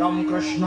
राम कृष्ण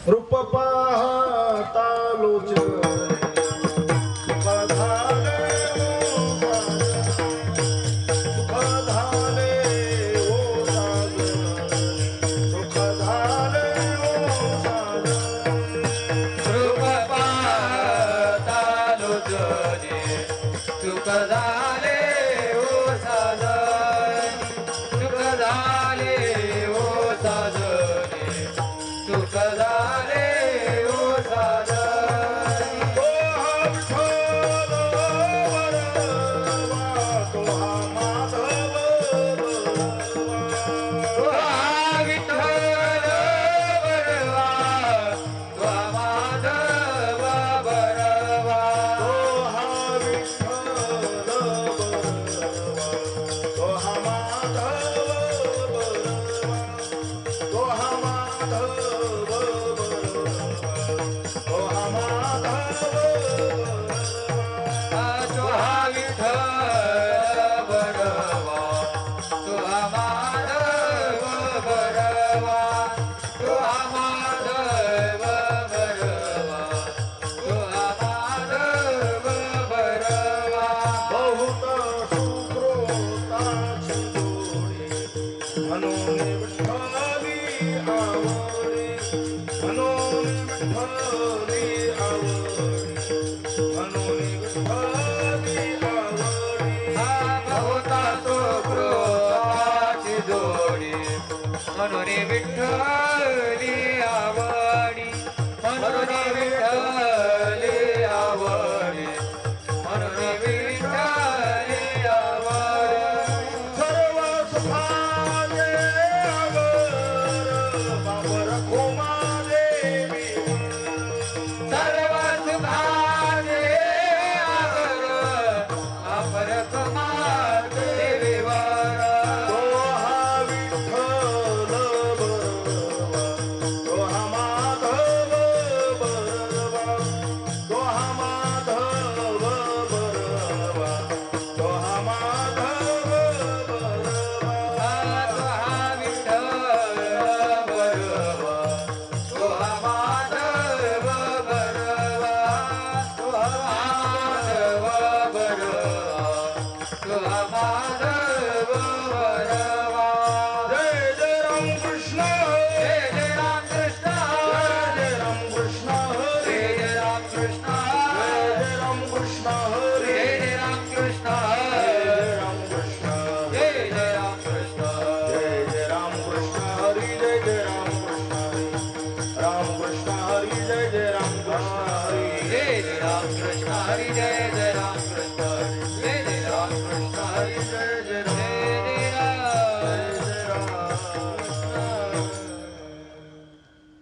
रूप पाहता लोचन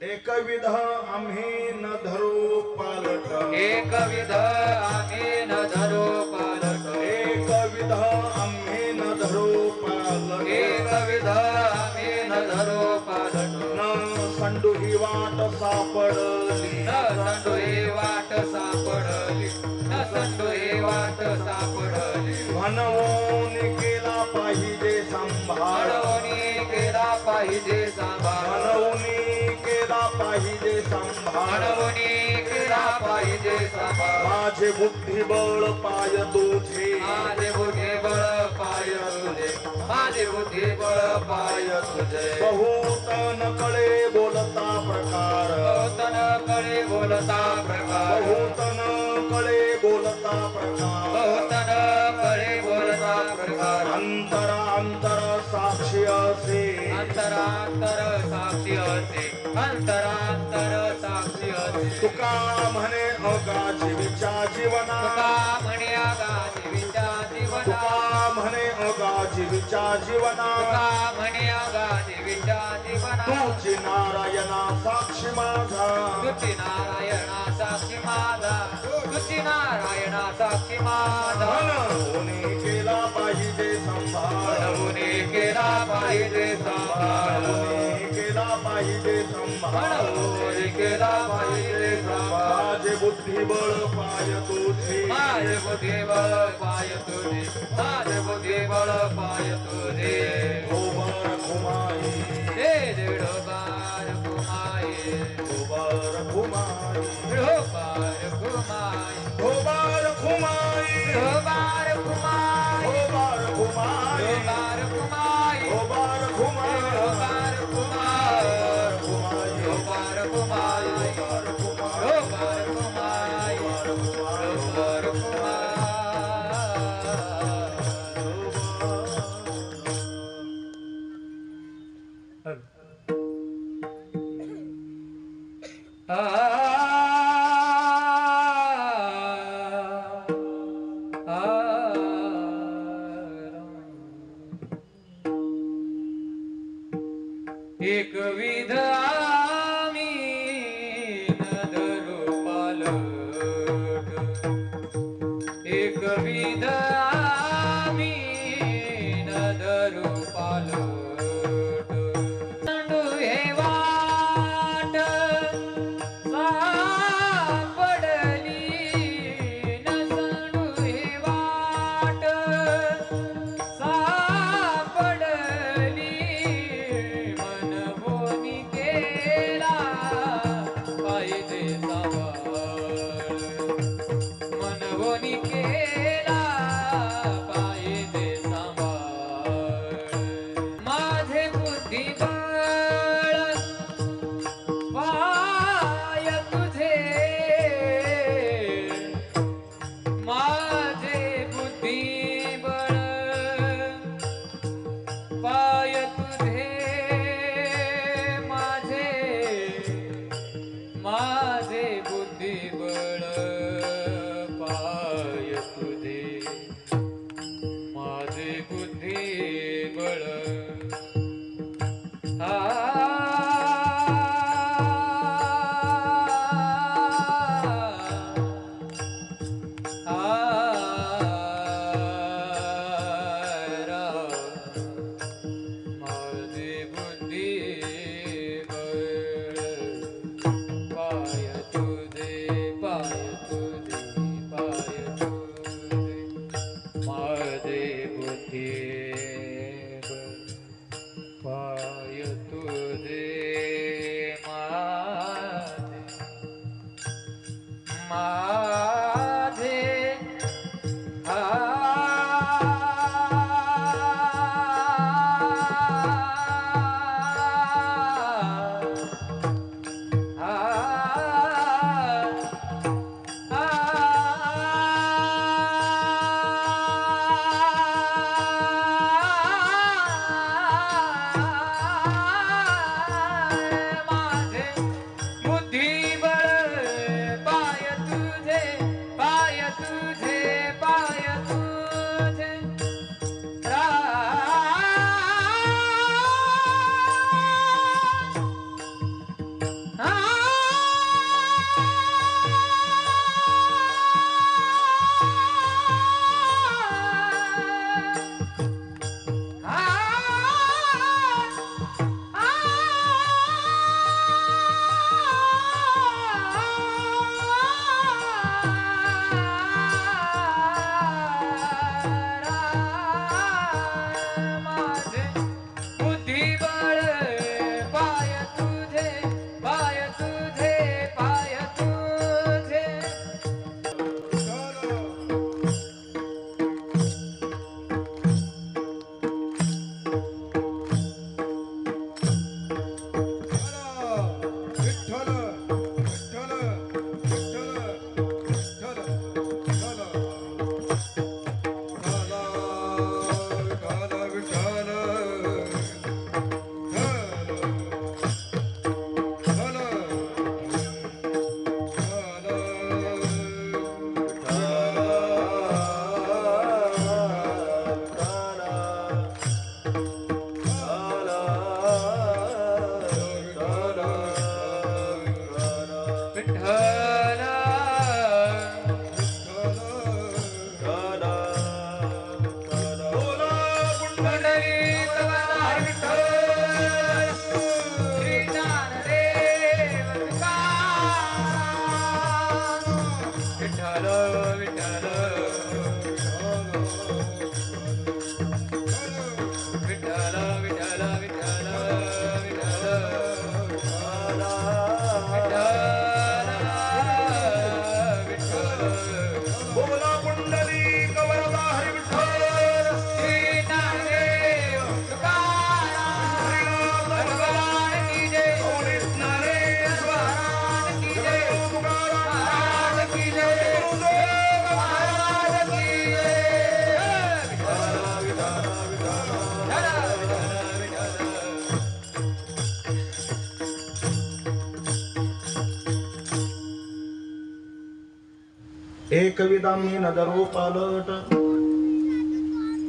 एकविध आम्ही न धरो पालट एकविध आम्ही न धरो पालट एकविध आम्ही न धरो पालट एकविध आम्ही न धरो पालट न संडू ही वाट सापडली न संडू ही वाट सापडली न संडू ही वाट सापडली म्हणून केला पाहिजे सांभाळ म्हणून केला पाहिजे सांभाळ म्हणून केला पाहिजे सांभाळ म्हणून केला पाहिजे सांभाळ माझे बुद्धिबळ पाय तुझे माझे बुद्धिबळ पाय तुझे माझे बुद्धिबळ पाय तुझे बहुत न कळे बोलता प्रकार तन कळे बोलता प्रकार बहुत न कळे बोलता प्रकार बहुतन कळे बोलता प्रकार अंतर अंतर साक्षी असे अंतरांतर साक्षी असे अंतरांतर साक्षी असे तुका म्हणे अगाजीवीच्या जीवना तुका म्हणे आगाजीवीच्या जीवना तुका म्हणे अगाजीवीच्या जीवना तुका म्हणे आगाजीवीच्या जीवना तुझी नारायणा साक्षी माझा तुझी नारायणा साक्षी माझा तुझी नारायणा साक्षी माझा म्हणून केला पाहिजे सांभाळ म्हणून केला पाहिजे सांभाळ म्हणून केला पाहिजे सांभाळ म्हणून केला पाहिजे सांभाळ माझे बुद्धिबळ पाय तुझे माझे बुद्धिबळ पाय तुझे माझे बुद्धिबळ पाय तुझे गोबर घुमाई हे दीड बार घुमाये गोबर घुमाई बार घुमाये गोबर घुमाई बार घुमाये गोबर घुमाई बार घुमाये गोबर घुमाई बार घुमाये घुमाई बार घुमाये गोबर घुमाई बार घुमाये बार घुमाये एक विध आम्ही नदरू पालट एक विध आम्ही नदरू पालट सांडू हे वाट सापडली न सांडू हे वाट सापडली मन बोनी केला पाहिजे सांभाळ मन बोनी केला पाहिजे सांभाळ माझे बुद्धिबळ पाय तुझे माझे बुद्धिबळ पाय तुझे माझे बुद्धिबळ पाय तुझे माझे बुद्धिबळ माझे बुद्धिबळ पाय तुझे पाय तुझे पाय तुझे माझे बुद्धिबळ पाय तुझे माझे एक विदामी नजरो पालट,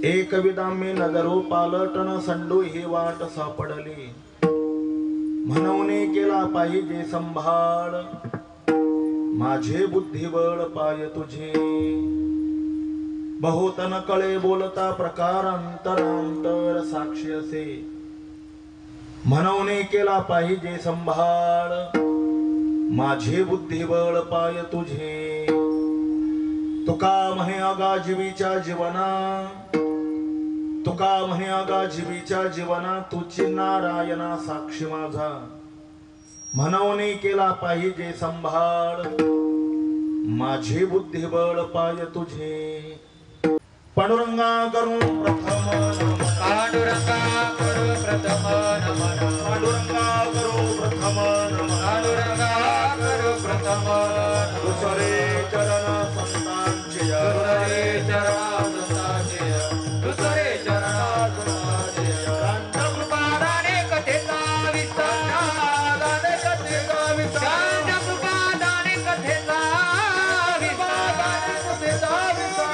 एक विदामी नजरो पालटन संडू ही वाट सापडली. म्हणवणे केला पाहिजे संभाळ, माझे बुद्धिबळ पाय तुझे. बहुत न कळे बोलता प्रकार अंतरांतर साक्षी असे. म्हणवणे केला पाहिजे संभाळ, माझे बुद्धिबळ पाय तुझे. तुका म्हणे अगा जीवीच्या जीवना, तुका म्हणे अगा जीवीच्या जीवना, तुझी नारायणा साक्षी माझा. म्हणवणे केला पाहिजे संभाळ, माझे बुद्धिबळ पाय तुझे. पांडुरंगा करू प्रथम नमन, पांडुरंगा करू प्रथम नमन, पांडुरंगा करू प्रथम नमन, पांडुरंगा करू प्रथम नमन. दुसरे चरण संतांचे, दुसरे चरण संतांचे, दुसरे चरण संतांचे. रामकृपादाने कथेचा विस्तार, दाने कथेचा विस्तार, रामकृपादाने कथेचा विस्तार.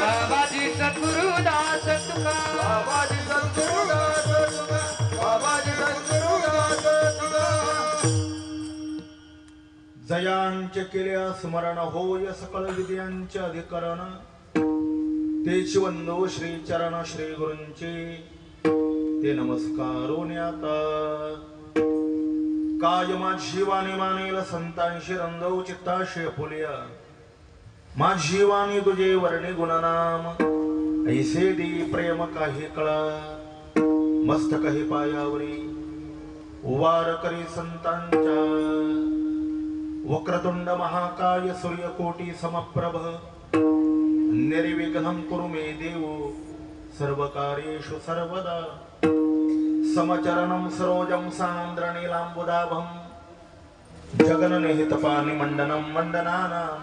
बाबाजी सद्गुरुदास तुका, बाबाजी सद्गुरुदास तुका, बाबाजी सद्गुरुदास तुका. जयांचे केल्या स्मरण होय सकळ विद्यांचे अधिकरण. तेच वंदो श्री चरण श्री गुरूंचे, ते नमस्कारोने आता. काय माझी वाणी मानेल संतांशी रंगव चित्ताशय फुलिया. माझी वाणी तुझे वर्णे गुणनाम, ऐसे दी प्रेम काही कळा. मस्तक हे पायावरी उवार करी संतांच्या. वक्रतुंड महाकाय सूर्यकोटी समप्रभ, निर्विघ्नं कुरु मे देव सर्व कार्येषु सर्वदा. समचरणं सरोजं सान्द्र नीलाम्बुदाभं, जगन्निहितपाणि मण्डनं मण्डनानां.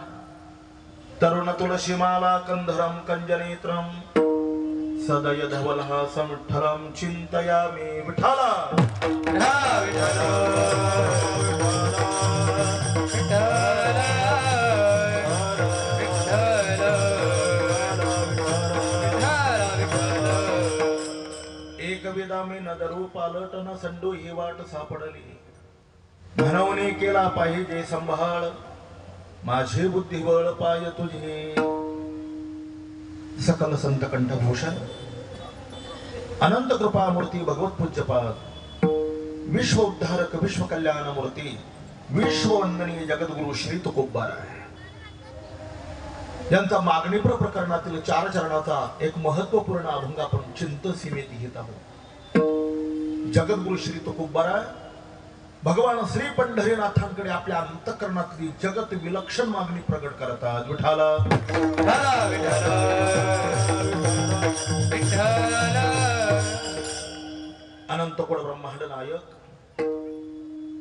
तरुण तुलसीमाला कंधरं कंजनेत्रं, सदय धवलहासं विठ्ठलं चिन्तयामि. विठ्ठला एक विदामी नदरू पालटन संडू ही वाट सापडली. म्हणवणे केला पाहिजे संभाळ, माझे बुद्धिबळ पाय तुझे. सकल संत कंठभूषण अनंत कृपा मूर्ती भगवत पूज्यपाद विश्व उद्धारक विश्व कल्याण मूर्ती विश्ववंदनीय जगद्गुरु श्री तुकोबाराय यांचा मागणीपर प्रकरणातील 4 चरणाचा एक महत्वपूर्ण अभंग आपण चिंत सीमेत घेत आहोत. जगद्गुरु श्री तुकोबाराय भगवान श्री पंढरीनाथांकडे आपल्या अंतःकरणातली जगत विलक्षण मागणी प्रगट करतात. विठाला अनंत कोड ब्रह्मांड नायक,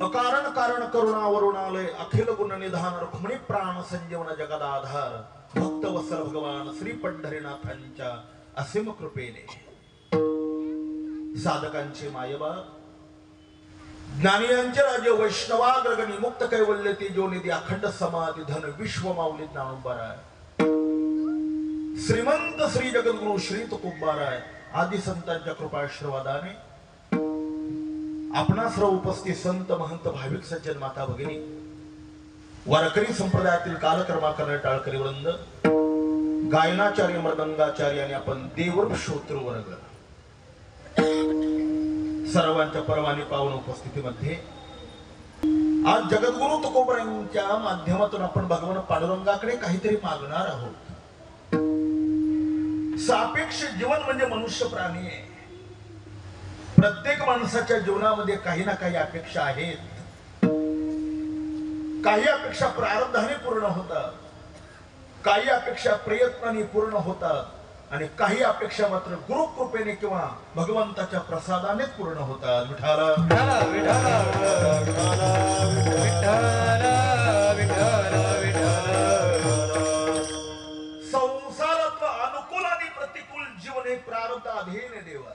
अकारण कारण करुणा वरुणालय, अखिल गुण निधान रुक्मिणी प्राण संजीवन जगदाधार, भक्त वत्सल भगवान श्री पंढरीनाथांच्या असीम कृपेने साधकांचे मायबा, ज्ञानियांचे राजे वैष्णवाग्रगणी मुक्त कैवल्य तेजोनिधी अखंड समाधी धन विश्व माऊली ज्ञानोबाराय, श्रीमंत श्री जगद्गुरु श्री तुकोबाराय आदी संतांच्या कृपाआशीर्वादाने आपणा सर्व उपस्थित संत महंत भाविक सज्जन माता भगिनी, वारकरी संप्रदायातील कालकर्मा करणारे टाळकरी वृंद, गायनाचार्य मृदंगाचार्य आणि आपण देवर श्रोतृ वर्ग सर्वांच्या परवानी पावन उपस्थितीमध्ये आज जगद्गुरु तुकोबारायांच्या माध्यमातून आपण भगवान पांडुरंगाकडे काहीतरी मागणार आहोत. सापेक्ष जीवन म्हणजे मनुष्य प्राणी आहे. प्रत्येक माणसाच्या जीवनामध्ये काही ना काही अपेक्षा आहेत. काही अपेक्षा प्रारब्धाने पूर्ण होतात, काही अपेक्षा प्रयत्नाने पूर्ण होतात आणि काही अपेक्षा मात्र गुरु कृपेने किंवा भगवंताच्या प्रसादाने पूर्ण होतात. विठाला संसारात अनुकूल आणि प्रतिकूल जीवन हे प्रारब्ध अधीन देवा.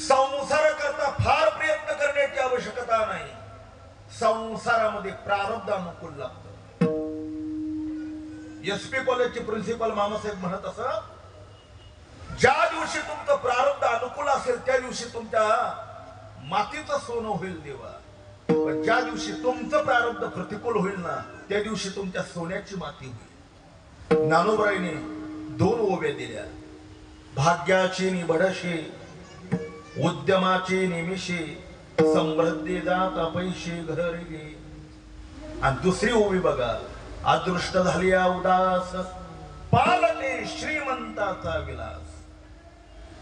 संसार करता फार प्रयत्न करण्याची आवश्यकता नाही. संसारामध्ये प्रारब्ध अनुकूल लागतं. एसपी कॉलेजचे प्रिन्सिपल मामासाहेब म्हणत असत, ज्या दिवशी तुमचं प्रारब्ध अनुकूल असेल त्या दिवशी तुमच्या मातीचं सोनं होईल देवा, पण ज्या दिवशी तुमचं प्रारब्ध प्रतिकूल होईल ना त्या दिवशी तुमच्या सोन्याची माती होईल. ज्ञानोबाईने 2 ओव्या दिल्या, भाग्याची निबडशी उद्यमाची निमिषी समृद्धी जात पैशी घरी गे. आणि दुसरी ओवी बघा, अदृष्ट झाली उदास पालते श्रीमंताचा विलास.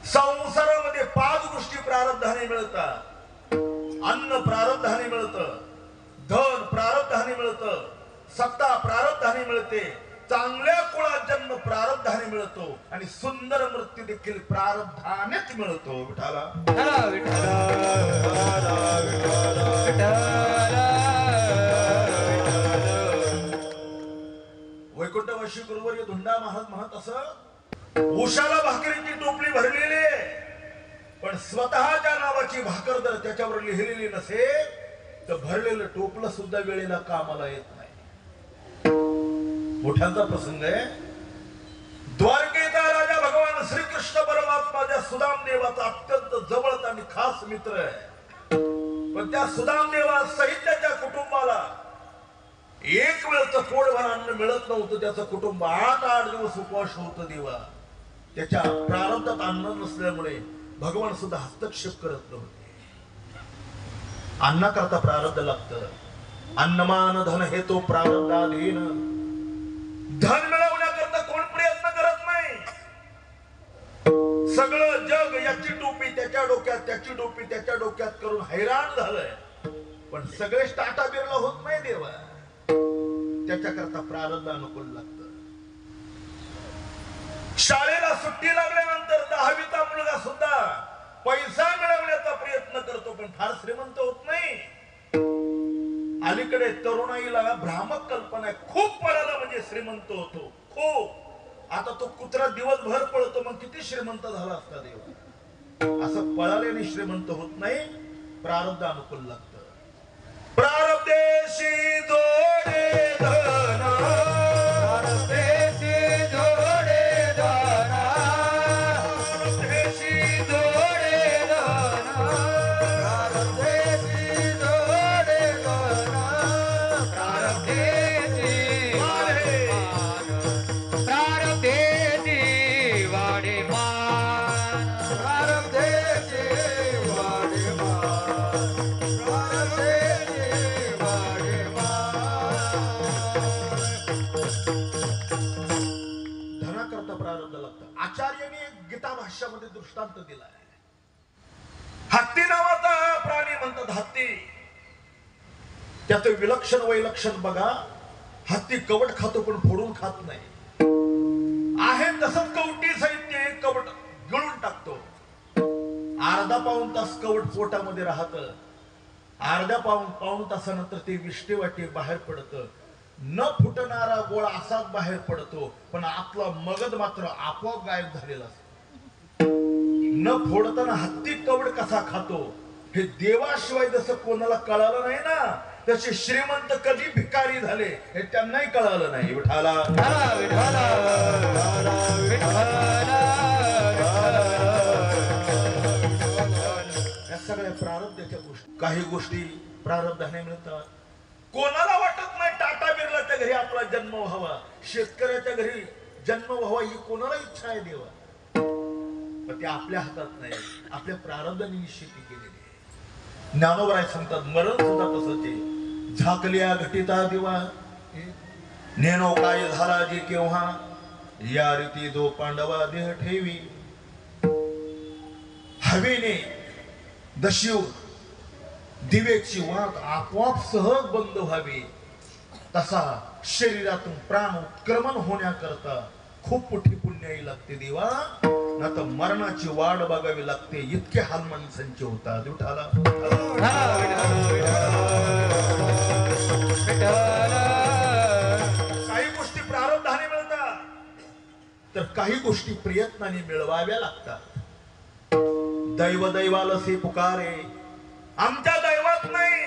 संसारामध्ये 5 गोष्टी प्रारब्धाने मिळतात. अन्न प्रारब्धाने मिळतं, धन प्रारब्धाने मिळतं, सत्ता प्रारब्धाने मिळते, चांगल्या कुळात जन्म प्रारब्धाने मिळतो आणि सुंदर मृत्यू देखील प्रारब्धानेच मिळतो. विठाला वैकुंठवासी गुरुवर्य धुंडा महाराज म्हणत असत, उशाला भाकरीची टोपली भरलेली आहे, पण स्वतःच्या नावाची भाकर जर त्याच्यावर लिहिलेली नसेल तर भरलेलं टोपलं सुद्धा वेळेला कामाला येत नाही. मोठ्यांचा प्रसंग आहे. द्वारकेचा राजा भगवान श्रीकृष्ण परमात्मा ज्या सुदाम देवाचा अत्यंत जवळचा आणि खास मित्र आहे, पण त्या सुदाम देवा सहित त्याच्या कुटुंबाला एक वेळचं पोटभर अन्न मिळत नव्हतं. त्याचं कुटुंब 8 दिवस उपवास होतं देवा. त्याच्या प्रारब्धात अन्न नसल्यामुळे भगवान सुद्धा हस्तक्षेप करत नव्हते. अन्नाकरता प्रारब्ध लागतं. अन्नमान धन हे तो प्रारब्धाधीन. धन मिळवण्याकरता कोण प्रयत्न करत नाही. सगळं जग याची टोपी त्याच्या डोक्यात, त्याची टोपी त्याच्या डोक्यात करून हैराण झालंय, पण सगळेच टाटा बिरला होत नाही देवा. त्याच्याकरता प्रारब्ध अनुकूल लागतं. शाळेला सुट्टी लागल्यानंतर 10वीचा मुलगा सुद्धा पैसा मिळवण्याचा प्रयत्न करतो, पण फार श्रीमंत होत नाही. अलीकडे तरुणाईला भ्रामक कल्पना आहे, खूप पळाला म्हणजे श्रीमंत होतो, खूप. आता तो कुत्रा दिवसभर पळतो, मग किती श्रीमंत झाला असता देवा. असं पळाल्याने श्रीमंत होत नाही. प्रारब्ध अनुकूल लागतं. प्रारब्धेशी जोडे धना, प्रारब्धेशी जोडे धना, प्रारब्धेशी जोडे धना, प्रारब्धेशी जोडे धना, प्रारब्धेशी वाढे मान, प्रारब्धेशी वाढे मान, प्रारब्धेशी वाढे मान, प्रारब्धेशी वाढे धनाकरता प्रारब्ध लागतं. आचार्यांनी एक गीता भाष्यामध्ये दृष्टांत दिला आहे. हत्ती नावाचा प्राणी म्हणतात, हत्ती. त्याचं विलक्षण वैलक्षण बघा. हत्ती कवट खातो पण फोडून खात नाही. आहे तसंच कवटी साहित्य कवट गिळून टाकतो. अर्धा पाऊण तास कवट पोटामध्ये राहत. अर्ध्या पाऊण तासानंतर ते विष्टेवाटे बाहेर पडतं. न फुटणारा गोळा असाच बाहेर पडतो, पण आतला मगज मात्र आपोआप गायब झालेला असतो. न फोडताना हत्ती कवड कसा खातो हे देवाशिवाय जसं कोणाला कळालं नाही ना, तसे श्रीमंत कधी भिकारी झाले हे त्यांनाही कळालं नाही. विठाला या सगळ्या प्रारब्धाच्या गोष्टी. काही गोष्टी प्रारब्धाने मिळतात. कोणाला वाटत नाही टाटा बिर्लाच्या घरी आपला जन्म व्हावा, शेतकऱ्याच्या घरी जन्म व्हावा ही कोणाला इच्छा आहे देवा, पण ते आपल्या हातात नाही. आपल्या प्रारब्धाने निश्चित केलेली आहे. ज्ञानोबराय सांगतात, मरण सुद्धा तसंच आहे. झाकल्या घटिता दिवा नेनो काय झाला जी केव्हा, या रीती जो पांडवा देह ठेवी. हवेने दशिव दिवेची वाट आपोआप सहज बंद व्हावी, तसा शरीरातून प्राण उत्क्रमण होण्याकरता खूप मोठी पुण्याई लागते देवा. ना तर मरणाची वाट बघावी लागते. इतके हाल माणसांचे होतात. उठाला काही गोष्टी प्रारब्धाने मिळतात, तर काही गोष्टी प्रयत्नाने मिळवाव्या लागतात. दैव दैवालसे पुकारे, आमच्या दैवात नाही,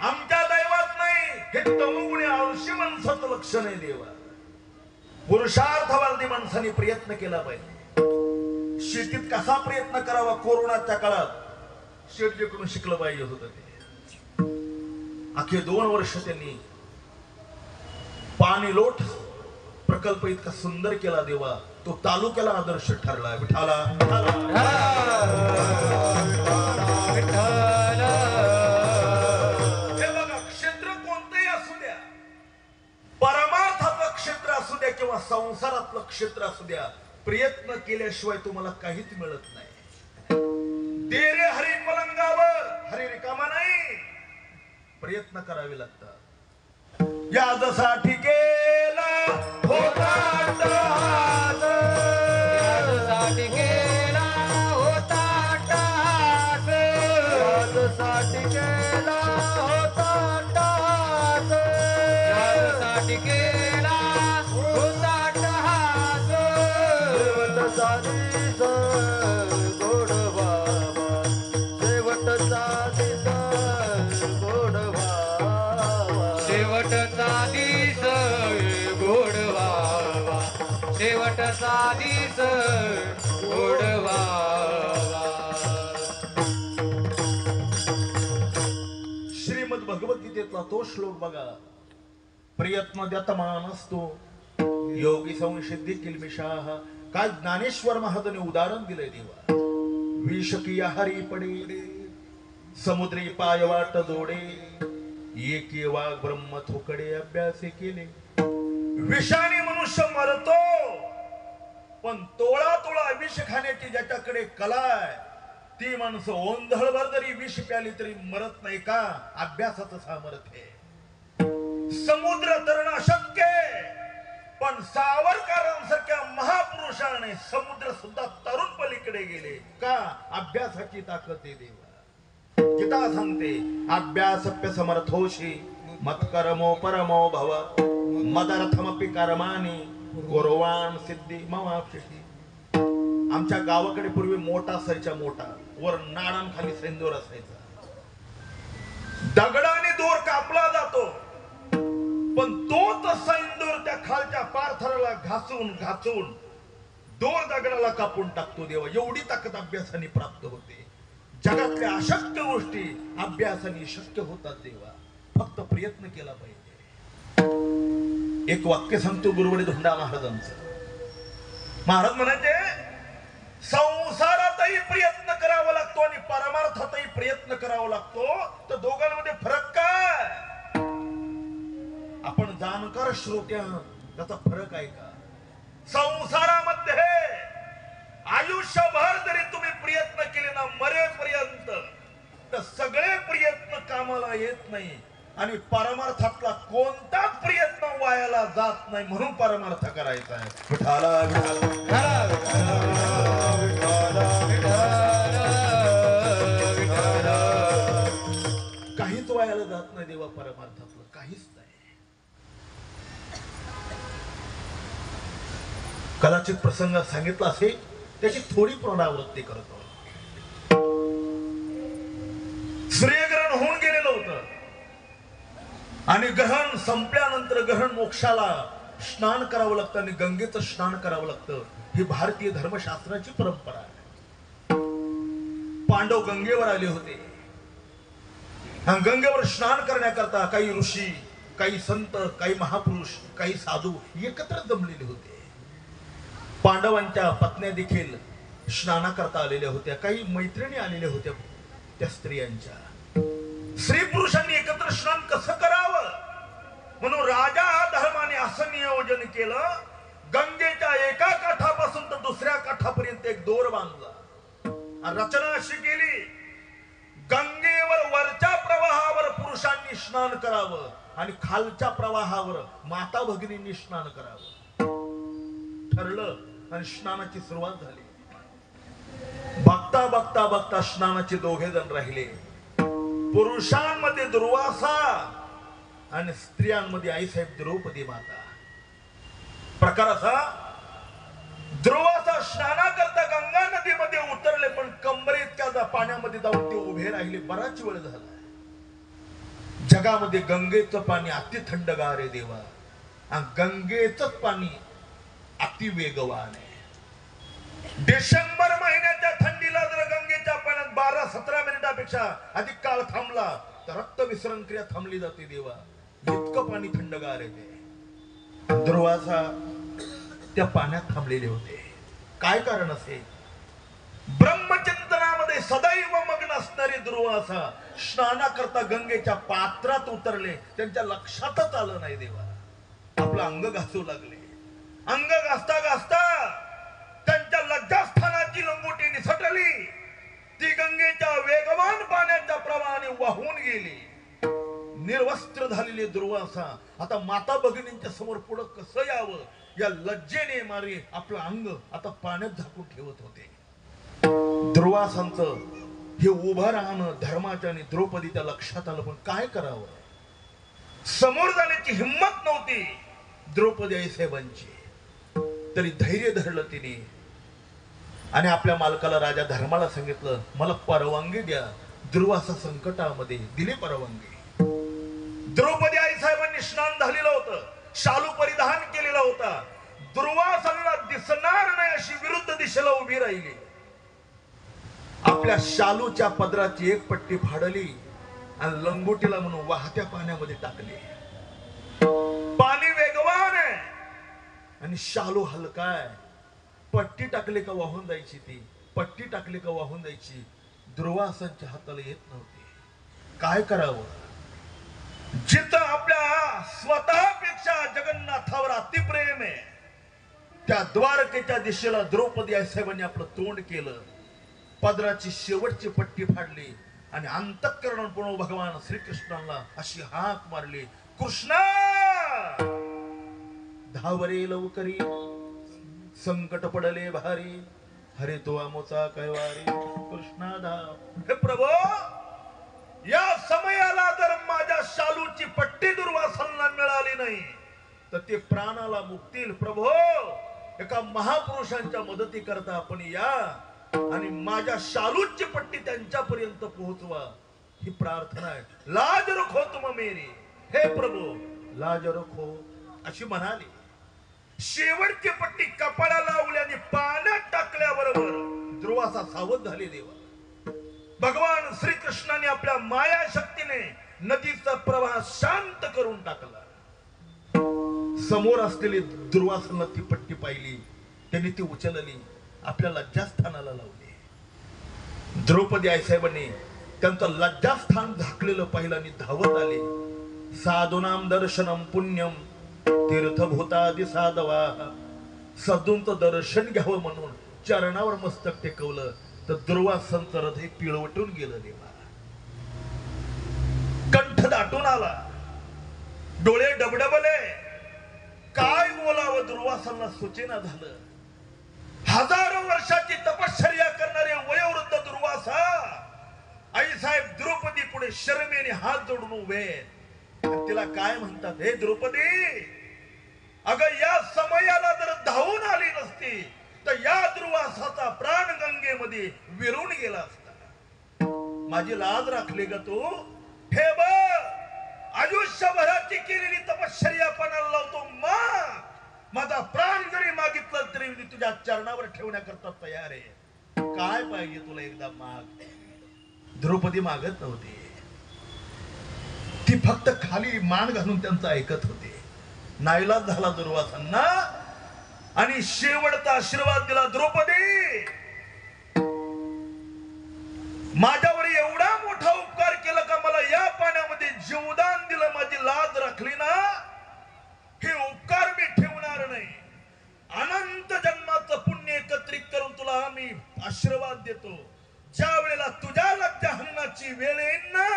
आमच्या दैवात नाही, हे तमोगुणी आळशी माणसाचं लक्षण आहे देवा. पुरुषार्थवादी माणसाने प्रयत्न केला पाहिजे. शेतीत कसा प्रयत्न करावा कोरोनाच्या काळात शेतकऱ्यांकडून शिकलं पाहिजे होतं ते. अखेर 2 वर्ष त्यांनी पाणी लोट प्रकल्प इतका सुंदर केला देवा, तो तालुक्याला आदर्श ठरला. विठाला हे बघा, क्षेत्र कोणतंही असू द्या, परमार्थातलं क्षेत्र असू द्या किंवा संसारातलं क्षेत्र असू द्या, प्रयत्न केल्याशिवाय तुम्हाला काहीच मिळत नाही. देरे हरी पलंगावर, हरी रिकामा नाही, प्रयत्न करावे लागतात. यासाठी केला होता अट्टहास, यासाठी केला होता अट्टहास, यासाठी केला होता अट्टहास, यासाठी केला होता अट्टहास. शेवट साधीस गोड व्हावा, शेवट साधीस गोड व्हावा, शेवटचा दिस गोड व्हावा, शेवटचा दिस गोड व्हावा. श्रीमद भगवद्गीतेतला तो श्लोक बघा. प्रयत्न द्यतमान असतो योगी संसिद्धी किलबिषाः. काय ज्ञानेश्वर महाराजांनी उदाहरण दिलंय देवा. विष किया हरी पडे, समुद्री पाय वाट जोडे, एके वाघ ब्रह्म थोकडे अभ्यासे केले. विषाने मनुष्य मरतो, पण तोळा तोळा विष खाण्याची ज्याच्याकडे कला आहे ती माणसं ओंधळभर जरी विष प्याली तरी मरत नाही का? अभ्यासाचं सामर्थ्य. समुद्र तरण अशक्य, पण सावरकरांसारख्या महापुरुषाने समुद्र सुद्धा तरुण पलीकडे गेले का? अभ्यासाची ताकद आहे देवा. गीता सांगते अभ्यासप्य समर्थोषी मत्कर्मो परमो भव मदर्थमपि कर्माणि कुर्वाण सिद्धी मवाप्स्यसि. आमच्या गावाकडे पूर्वी मोठा असायचा, मोठा वर नाडांखाली सेंदूर असायचा. दगडाने दोर कापला जातो, पण तोच सैंदूर त्या खालच्या पारथराला घासून घासून दोर दगडाला कापून टाकतो देवा. एवढी ताकद अभ्यासाने प्राप्त होते. जगातल्या अशक्य गोष्टी अभ्यासाने शक्य होतात देवा. फक्त प्रयत्न केला पाहिजे. एक वाक्य सांगतो गुरुवडी धोंडा महाराजांचं. महाराज म्हणायचे संसारातही प्रयत्न करावा लागतो आणि परमार्थातही प्रयत्न करावा लागतो. तर दोघांमध्ये फरक काय? आपण जाणकार श्रोत्या त्याचा फरक आहे का? संसारामध्ये आयुष्यभर जरी तुम्ही प्रयत्न केले ना मरेपर्यंत, तर सगळे प्रयत्न कामाला येत नाही. आणि परमार्थातला कोणताच प्रयत्न वायाला जात नाही. म्हणून परमार्थ करायचा आहे. विठाला काहीच वायाला जात नाही देवा. परमार्थातलं काहीच नाही. कदाचित प्रसंग सांगितला असेल, त्याची थोडी पुनरावृत्ती करतो. सूर्यग्रहण होऊन गेलेलं होतं आणि ग्रहण संपल्यानंतर ग्रहण मोक्षाला स्नान करावं लागतं आणि गंगेचं स्नान करावं लागतं. ही भारतीय धर्मशास्त्राची परंपरा आहे. पांडव गंगेवर आले होते. गंगेवर स्नान करण्याकरता काही ऋषी, काही संत, काही महापुरुष, काही साधू एकत्र जमलेले होते. पांडवांच्या पत्न्या देखील स्नानाकरता आलेल्या होत्या. काही मैत्रिणी आलेल्या होत्या त्या स्त्रियांच्या. स्त्री पुरुषांनी एकत्र स्नान कसं करावं म्हणून राजा धर्माने असं नियोजन केलं. गंगेच्या एका काठापासून तर दुसऱ्या काठापर्यंत एक दोर बांधला. रचना अशी केली, गंगेवर वरच्या प्रवाहावर पुरुषांनी स्नान करावं आणि खालच्या प्रवाहावर माता भगिनींनी स्नान करावं. ठरलं आणि स्नानाची सुरुवात झाली. बघता बघता बघता स्नानाचे 2 जण राहिले. पुरुषांमध्ये दुर्वासा आणि स्त्रियांमध्ये आईसाहेब द्रौपदी माता. प्रकार असा, दुर्वासा स्नानाकरता गंगा नदीमध्ये उतरले, पण कंबरेइतक्या पाण्यामध्ये जाऊन ते उभे राहिले. बराच वेळ झाला. जगामध्ये गंगेचं पाणी अति थंडगार आहे देवा. आणि गंगेचंच पाणी अति वेगवान आहे. डिसेंबर महिन्याच्या थंडीला जर गंगेच्या पाण्यात 12-17 मिनिटापेक्षा अधिक काळ थांबला तर रक्त विसरण क्रिया थांबली जाते देवा. इतकं पाणी थंडगार आहे ते. दुर्वासा त्या पाण्यात थांबलेले होते. काय कारण असेल? ब्रह्मचिंतनामध्ये सदैव मग्न असणारे दुर्वासा स्नानाकरता गंगेच्या पात्रात उतरले. त्यांच्या लक्षातच आलं नाही देवा. आपलं अंग घासू लागले. अंग घासता घासता त्यांच्या लज्जास्थानाची लंगोटी निसटली. ती गंगेच्या वेगवान पाण्याच्या प्रवाहाने वाहून गेली. निर्वस्त्र झालेले दुर्वासा आता माता भगिनींच्या समोर पुढे कसं यावं या लज्जेने मारे आपलं अंग आता पाण्यात झाकून ठेवत होते. दुर्वासांचं हे उभं राहणं धर्माच्या आणि द्रौपदीच्या लक्षात आलं. पण काय करावं? समोर जाण्याची हिंमत नव्हती द्रौपदी आई साहेबांची. तरी धैर्य धरलं तिने आणि आपल्या मालकाला राजा धर्माला सांगितलं मला परवानगी द्या. दुर्वासा संकटामध्ये दिली परवानगी. द्रौपदी आई साहेबांनी स्नान झालेलं होतं. शालू परिधान केलेला होता. दुर्वासाला दिसणार नाही अशी विरुद्ध दिशेला उभी राहिली. आपल्या शालूच्या पदराची एक पट्टी फाडली आणि लंगोटीला म्हणून वाहत्या पाण्यामध्ये टाकली. पाणी वेगवान आहे आणि शालू हलका आहे. पट्टी टाकली का वाहून जायची. ती पट्टी टाकली का वाहून जायची. दुर्वासांच्या हाताला येत नव्हती. काय करावं? जिथं आपल्या स्वतःपेक्षा जगन्नाथावर अतिप्रेम आहे त्या द्वारकेच्या दिशेला द्रौपदी आई साहेबांनी आपलं तोंड केलं. पदराची शेवटची पट्टी फाडली आणि अंतःकरणातून भगवान श्रीकृष्णाला अशी हाक मारली. कृष्णा धावरे लवकरी संकट पडले भारी हरे तो आमोचा कैवारी. कृष्णा धाव. हे प्रभू या समयाला जर माझ्या शालूची पट्टी दुर्वासांना मिळाली नाही तर ते प्राणाला मुक्तील. प्रभू एका महापुरुषांच्या मदती करता आपण या आणि माझ्या शालूची पट्टी त्यांच्यापर्यंत पोहोचवा ही प्रार्थना आहे. लाज रखो तुम मेरी. हे प्रभू लाज रखो अशी म्हणाली. शेवटची पट्टी कपाळाला लावली आणि पाण्यात टाकल्याबरोबर दुर्वासा सावध झाले देवा. भगवान श्रीकृष्णाने आपल्या माया शक्तीने नदीचा प्रवाह शांत करून टाकला. समोर असलेली दुर्वासाला ती पट्टी पाहिली. त्यांनी ती उचलली आपल्या लज्जास्थानाला लावली. द्रौपदी आईसाहेबांनी त्यांचं लज्जास्थान झाकलेलं पाहिलं आणि धावत आले. साधूनाम दर्शनम पुण्यम तीर्थभूतादि साधवा. साधूंचं दर्शन घ्यावं म्हणून चरणावर मस्तक टेकवलं तर दुर्वासांचं हृदय पिळवटून गेलं देवा. कंठ दाटून आला. डोळे डबडबले. काय बोलावं दुर्वासांना सुचेना झालं. हजारो वर्षाची तपश्चर्या करणारे वयोवृद्ध दुर्वासा आई साहेब द्रौपदी पुढे शरमेने हात जोडून उभे. तिला काय म्हणतात? हे द्रौपदी अगं या समयाला जर धावून आली नसती तर या दुर्वासाचा प्राण गंगेमध्ये विरून गेला असता. माझी लाज राखली ग तू. हे बघ आयुष्यभराची केलेली तपश्चर्या पणाला लावतो. माझा प्राण जरी मागितला तरी मी तुझ्या चरणावर ठेवण्याकरता तयार आहे. काय पाहिजे तुला एकदा माग. द्रौपदी मागत नव्हती. ती फक्त खाली मान घालून त्यांचं ऐकत होते. नाईलाज झाला दुर्वासांना आणि शेवटचा आशीर्वाद दिला. द्रौपदी माझ्यावर एवढा मोठा उपकार केला का मला या पाण्यामध्ये जीवदान दिलं. माझी लाज राखली ना हे उपकार मी ठेवणार नाही. अनंत जन्माचं पुण्य एकत्रित करून तुला आम्ही आशीर्वाद देतो. ज्या वेळेला तुझ्या लज्जाहननाची वेळ येईल ना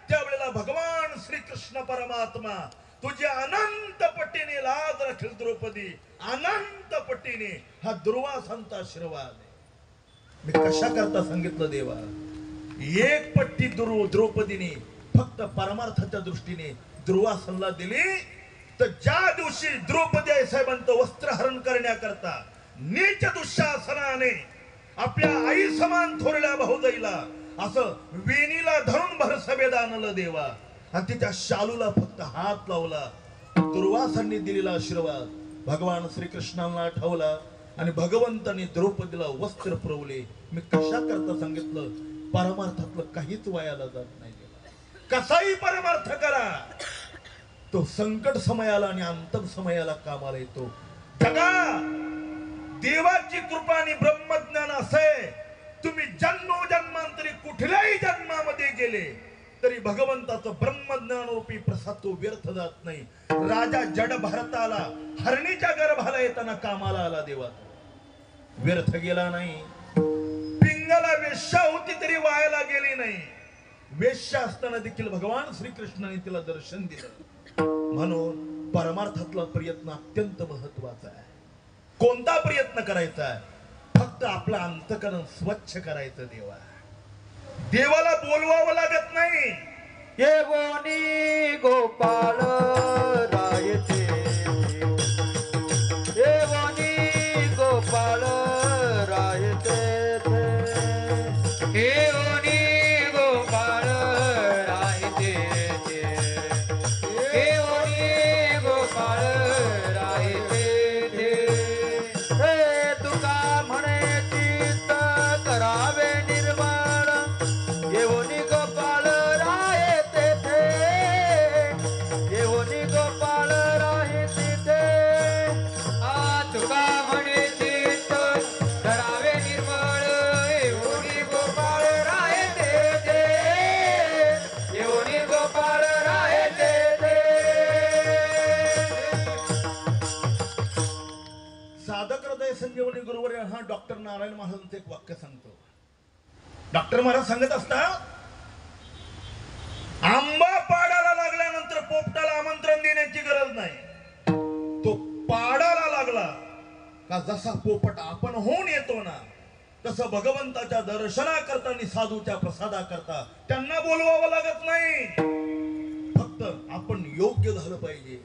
त्यावेळेला भगवान श्रीकृष्ण परमात्मा तुझ्या अनंत पट्टीने लाज राखील. द्रौपदी अनंत पट्टीने हा दुर्वासांचा आशीर्वाद आहे. मी कशा करता सांगितलं देवा. एक पट्टी द्रौपदीने फक्त परमार्थाच्या दृष्टीने दुर्वासांना दिली तर ज्या दिवशी द्रौपदी आई साहेबांचं वस्त्रहरण करण्याकरता नीच दुःशासनाने आपल्या आई समान थोरल्या भाऊजाईला असं वेणीला धरून भरसभेत आणलं देवा आणि तिच्या शालूला फक्त हात लावला. दुर्वासांनी दिलेला आशीर्वाद भगवान श्रीकृष्णांना आठवला आणि भगवंताने द्रौपदीला वस्त्र पुरवले. मी कशा करता सांगितलं, परमार्थातलं काहीच वायाला जात नाही. कसाही परमार्थ करा, तो संकट समयाला आणि अंतम समयाला कामाला येतो. जगा देवाची कृपा आणि ब्रह्मज्ञान असे, तुम्ही जन्मोजन्मांतरी कुठल्याही जन्मामध्ये गेले तरी भगवंताचं ब्रह्मज्ञान रूपी प्रसाद तो व्यर्थ जात नाही. राजा जड भारताला हरणीच्या गर्भाला येताना कामाला आला, देवा व्यर्थ गेला नाही. पिंगाला वेश्या होती तरी वायाला गेली नाही. वेश्या असताना देखील भगवान श्रीकृष्णाने तिला दर्शन दिलं. म्हणून परमार्थातला प्रयत्न अत्यंत महत्वाचा आहे. कोणता प्रयत्न करायचा आहे? फक्त आपलं अंतःकरण स्वच्छ करायचं. देवाला बोलवावं लागत नाही. येवोनी गोपाळ रायते, येवोनी गोपाळ रायते, येवोनी गोपाळ रायते, येवोनी गोपाळ रायते. हे तुका म्हणे चित्त करावे निर्मळ, येवोनी गोपाळ रायते थे, येवोनी गोपाळ रायते थे. तुका म्हणे चित्त करावे निर्मळ, येवोनी गोपाळ रायते ते, येवोनी गोपाळ रायते ते. साधक हृदय संजीवनी गुरुवर हा डॉक्टर नारायण महाराजांचं एक वाक्य सांगतो. डॉक्टर महाराज सांगत असतात, आंबा पाडाला लागल्यानंतर पोपटाला आमंत्रण देण्याची गरज नाही. तो पाडाला लागला का जसा पोपट आपण होऊन येतो ना, तसं भगवंताच्या दर्शनाकरता आणि साधूच्या प्रसादाकरता त्यांना बोलवावं लागत नाही. फक्त आपण योग्य झालं पाहिजे,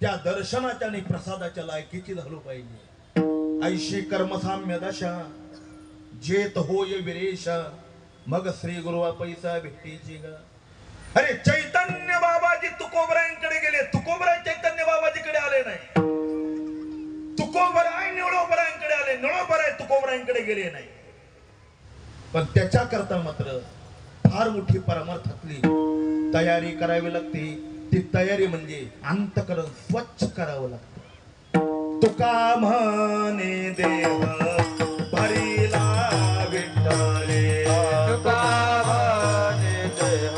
त्या दर्शनाच्या आणि प्रसादाच्या लायकीची झालो पाहिजे. ऐशी कर्मसाम्य दशा जेत होय विरेशा, मग श्री गुरुवा पैसा भेटीची ग. अरे चैतन्य बाबाजी तुकोबरायांकडे गेले, तुकोबराय चैतन्य बाबाजीकडे आले नाही. तुकोबराय निळोबरायांकडे आले, निळोबराय तुकोबरायांकडे गेले नाही. पण त्याच्याकरता मात्र फार मोठी परमार्थातली तयारी करावी लागते. ती तयारी म्हणजे अंतःकरण स्वच्छ करावं लागतं. तुका म्हणे देव भरिला विठ्ठले, तुका म्हणे देह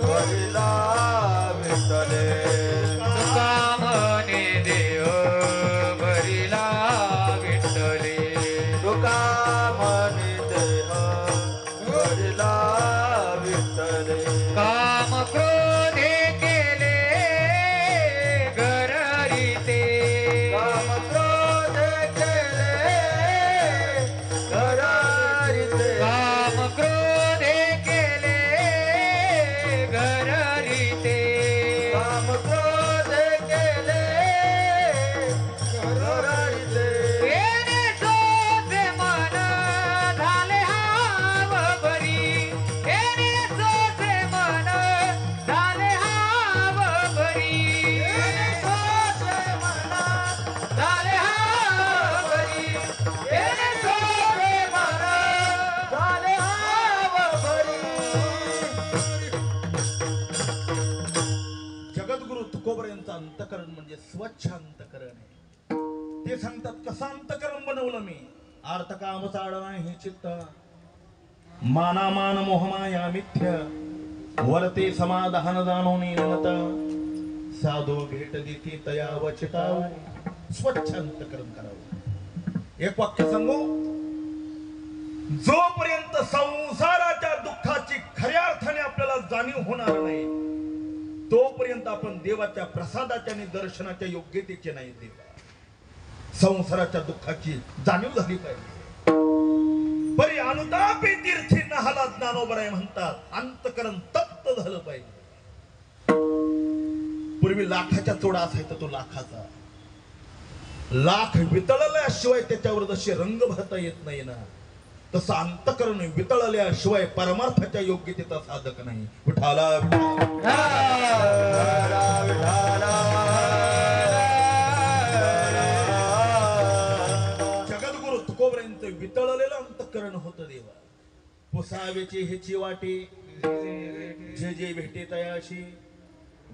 भरिला विठ्ठले, तुका म्हणे देव भरिला विठ्ठले. तुका म्हणे देह भरिला विठ्ठले. काम क्रोधे केले घररिते, काम क्रोध केले घरारिते, काम क्रोधे केले घररिते. काम क्रोध केले घरारिते. येणे सोसे मन झाले हाव भरी, येणे सोसे मन झाले हाव भरी, येणे सोसे मन झाले हाव भरी, येणे सोसे मन झाले हाव भरी. जगद्गुरु तुकोबर यांचं अंतःकरण म्हणजे स्वच्छ अंतःकरण आहे. ते सांगतात, कसं अंतःकरण बनवलं मी? अर्थ काम चाळणा हे चित्त, मानामान मोहमाया मिथ्य, वरते समाधान जाणवणे नमता, साधू भेट देती तया वचिताव. स्वच्छ अंतःकरण करावं. एक वाक्य सांगू, जोपर्यंत संसाराच्या दुःखाची खऱ्या अर्थाने आपल्याला जाणीव होणार नाही, तोपर्यंत आपण देवाच्या प्रसादाच्या आणि दर्शनाच्या योग्यतेचे नाही. देवा संसाराच्या दुःखाची जाणीव झाली पाहिजे. बरी अनुतापी तीर्थी नहाला ज्ञानोबराय म्हणतात, अंतःकरण तप्त झालं पाहिजे. पूर्वी लाखाच्या चोडा असायचा, तो लाखाचा लाख वितळल्याशिवाय त्याच्यावर जसे रंग भरता येत नाही ना, तसं अंतःकरण वितळल्याशिवाय परमार्थाच्या योग्यतेचा साधक नाही. विठाला विठाला विठाला पुसावेची हेची वाटी जे जे भेटे तयाशी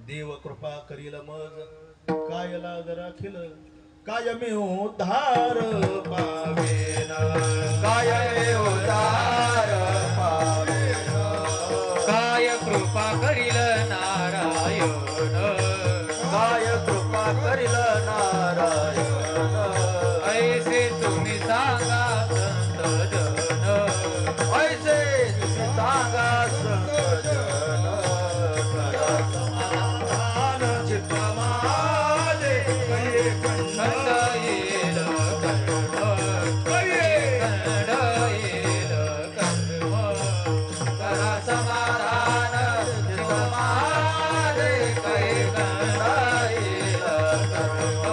देव कृपा करील मज काय लाज राखील काय मी उद्धार पावेना काय उदार पावेना काय कृपा करील नारायण काय कृपा करील नारायण ऐसे तुम्ही सांगा संत जन ऐसे तुम्ही सांगा संत जन करा समाधान चित्त माझे कळे खंड येल कर्म खंड येल कर्म करा समाधान चित्त माझे काय कंडाईल कर्म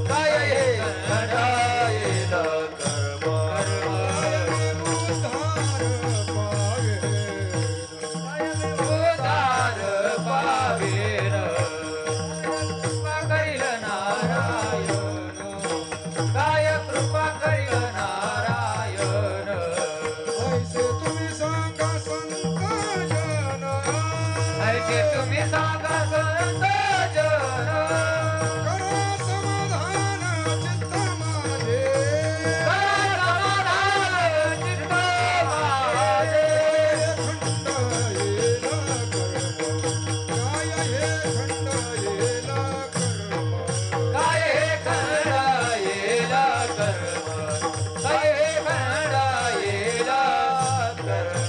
काय कंडाईल कर्म उद्धार पावेन कृपा करील नारायण काय कृपा करील नारायण ऐसे तुम्ही सांगा संत जन ऐसे तुम्ही सांगा संत जन करा समाधान चित्त माझे करा समाधान चित्त माझे काय हे खंड येला कर्म काय हे खंड येल कर्म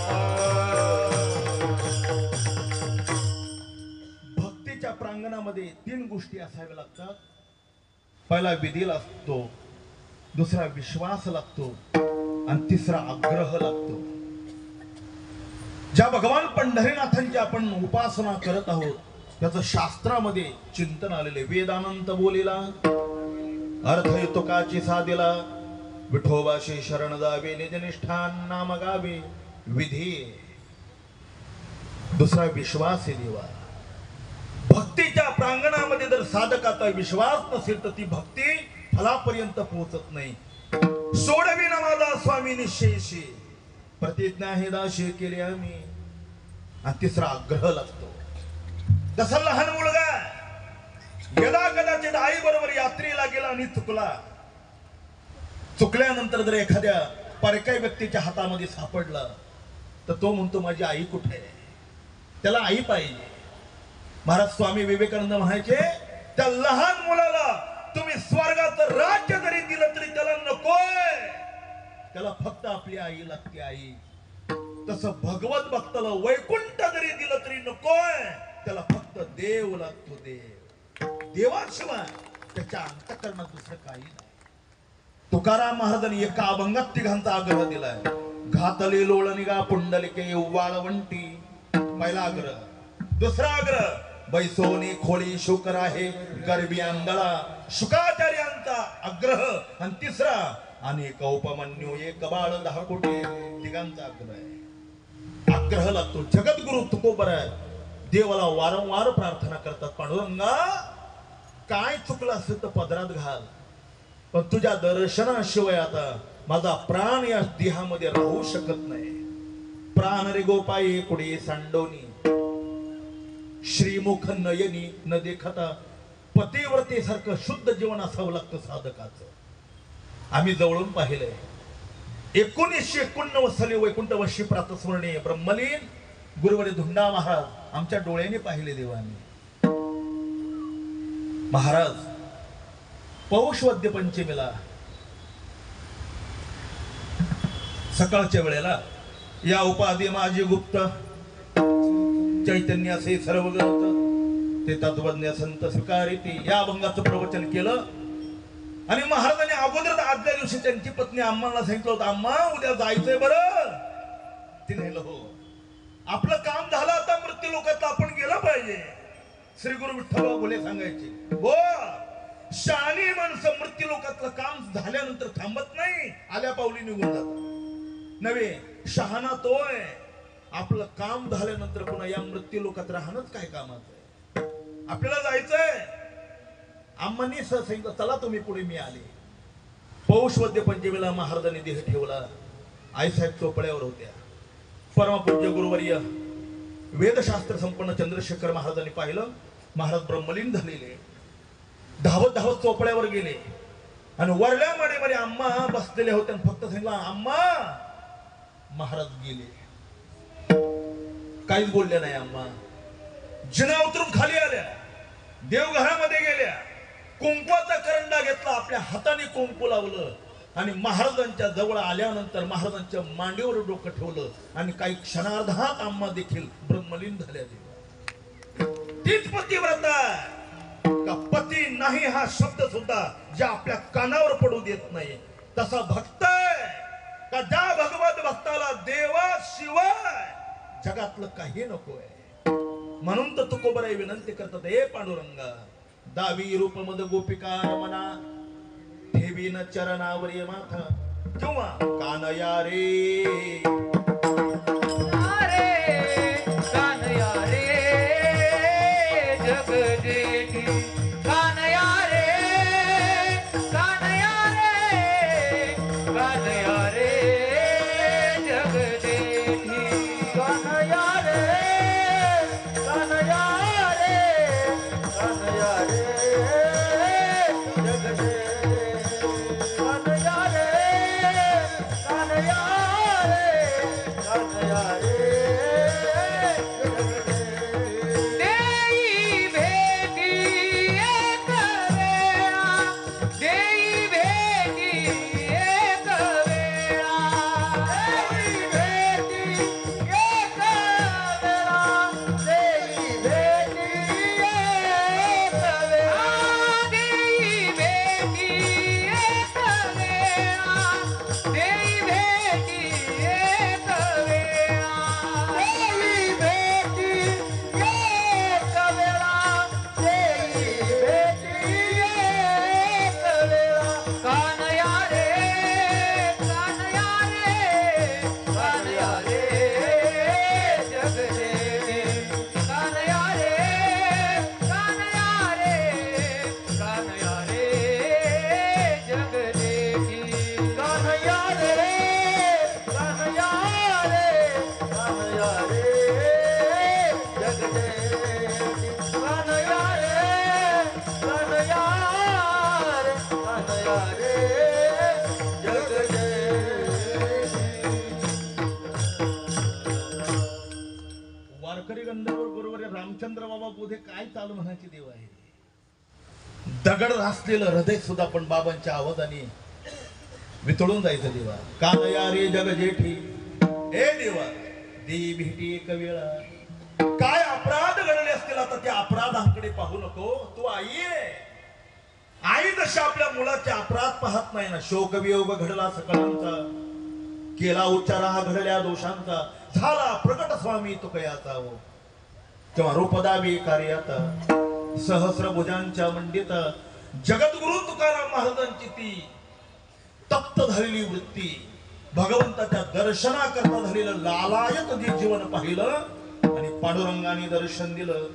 भक्तीच्या प्रांगणामध्ये 3 गोष्टी असाव्या लागतात. पहिला विधी लागतो, दुसरा विश्वास लागतो आणि तिसरा आग्रह लागतो. ज्या भगवान पंढरीनाथांची आपण उपासना करत आहोत त्याचं शास्त्रामध्ये चिंतन आलेले. वेदानंत बोलिला अर्थ तुकाची साधिला विठोबाशी शरण जावे निजनिष्ठान नाम गावे विधी. दुसरा विश्वास आहे देवा. भक्तीच्या प्रांगणामध्ये जर साधकाचा विश्वास नसेल तर ती भक्ती फलापर्यंत पोहोचत नाही. सोडविना माझा स्वामी निश्चयशी प्रतिज्ञा हे दाशी केली आम्ही. आणि तिसरा आग्रह लागतो. जसा लहान मुलगा यदा कदाचित आई बरोबर यात्रेला गेला आणि चुकल्यानंतर जर एखाद्या परक्या व्यक्तीच्या हातामध्ये सापडला तर तो म्हणतो माझी आई कुठे आहे, त्याला आई पाहिजे. महाराज स्वामी विवेकानंद म्हणायचे त्या लहान मुलाला तुम्ही स्वर्गाचं राज्य जरी दिलं तरी त्याला नकोय, त्याला फक्त आपली आई लागते आई. तसं भगवत भक्ताला वैकुंठ जरी दिलं तरी नकोय, त्याला फक्त देव लागतो. देवाशिवाय त्याच्या अंतःकरणात दुसरं काही नाही. तुकाराम महाराजांनी एका अभंगात तिघांचा आग्रह दिलाय. घातले लोळ निगा पुंडलिके वाळवंटी पहिला आग्रह. दुसरा आग्रह बैसोनी खोळी शुकर आहे गरबी आंधळा शुकाचार्यांचा आग्रह. आणि तिसरा अनेक उपमन्यू एक बाळ 10 कोटी तिघांचा आग्रह आहे. आग्रह लागतो. जगद्गुरु तुकोबर देवाला वारंवार प्रार्थना करतात. पांडुरंगा काय चुकलं असेल तर पदरात घाल, पण तुझ्या दर्शनाशिवाय आता माझा प्राण या देहामध्ये राहू शकत नाही. प्राण रे गोपाई कुडी सांडोनी श्रीमुख नयनी न देखता पतिव्रतेसारखं शुद्ध जीवन असावं लागतं साधकाचं. आम्ही जवळून पाहिलंय. 1951 साली वैकुंठवासी प्रातस्मरणीय ब्रह्मलीन गुरुवारी धुंडा महाराज आमच्या डोळ्याने पाहिले देवाने. महाराज पौष वद्य पंचमीला सकाळच्या वेळेला या उपाधी माझी गुप्त चैतन्य असे सर्व ग्रंथ ते तत्वज्ञ संत स्वीकारिती या अभंगाचं प्रवचन केलं. आणि महाराजांनी अगोदर आदल्या दिवशी त्यांची पत्नी अम्माला सांगितलं होतं, अम्मा उद्या जायचंय बरं. तिने हो आपलं काम झालं, आता मृत्यू लोकात आपण गेलं पाहिजे. श्री गुरु विठ्ठल बोले सांगायचे हो शहाणी माणसं मृत्यू लोकातलं काम झाल्यानंतर थांबत नाही, आल्या पावली निघून जातात. नव्हे शहाणा तोय आपलं काम झाल्यानंतर पुन्हा या मृत्यू लोकात राहणंच काय कामाचं आहे. आपल्याला जायचंय. अम्मांनी सांगितलं चला तुम्ही पुढे. मी आले. पौष वद्य पंचमीला महाराजांनी देह ठेवला. आईसाहेब चोपड्यावर होत्या. परमपूज्य गुरुवर्य वेदशास्त्र संपन्न चंद्रशेखर महाराजांनी पाहिलं. महाराज ब्रह्मलीन झालेले, धावत धावत चोपड्यावर गेले आणि वरल्या माडीमध्ये आम्हा बसलेले होते. फक्त सांगितलं आम्हा. महाराज गेले, काहीच बोलले नाही. आम्हा जिना उतरून खाली आल्या, देवघरामध्ये गेल्या, कुंकवाचा करंडा घेतला, आपल्या हाताने कुंकू लावलं आणि महाराजांच्या जवळ आल्यानंतर महाराजांच्या मांडीवर डोकं ठेवलं आणि काही क्षणार्धात आम्हा देखील ब्रह्मलीन झाल्या. तीच पतिव्रता का पती नाही हा शब्द सुद्धा ज्या आपल्या कानावर पडू देत नाही, तसा भक्त आहे का ज्या भगवत भक्ताला देवाशिवाय जगातलं काही नको आहे. म्हणून तर तुकोबराई विनंती करतात, हे पांडुरंगा दावी रूप मद गोपिका रमना ठेवीन चरणावर माथा किंवा कानया रे रामचंद्र बाबा बोधे काय चालू म्हणायचे देव आहे. दगड रासलेलं हृदय सुद्धा पण बाबांच्या आवाजाने वितळून जायचं. देवा कानया रे जग जेठी, हे देवा देई भेटी एक वेळा. काय अपराध घडले असतील आता त्या अपराधांकडे पाहू नको. तू आई आहे. आई जशी आपल्या मुलाचे अपराध पाहत नाही ना. शोकवियोग घडला सकळांचा, केला उच्चार हा घडल्या दोषांचा, झाला प्रकट स्वामी तो कयाचा. तेव्हा रूपदावी कार्यात सहस्र भुजांच्या मंडित जगद्गुरु तुकाराम महाराजांची ती तप्त झालेली वृत्ती, भगवंताच्या दर्शनाकरता झालेलं लालायत जे जीवन पाहिलं आणि पांडुरंगाने दर्शन दिलं.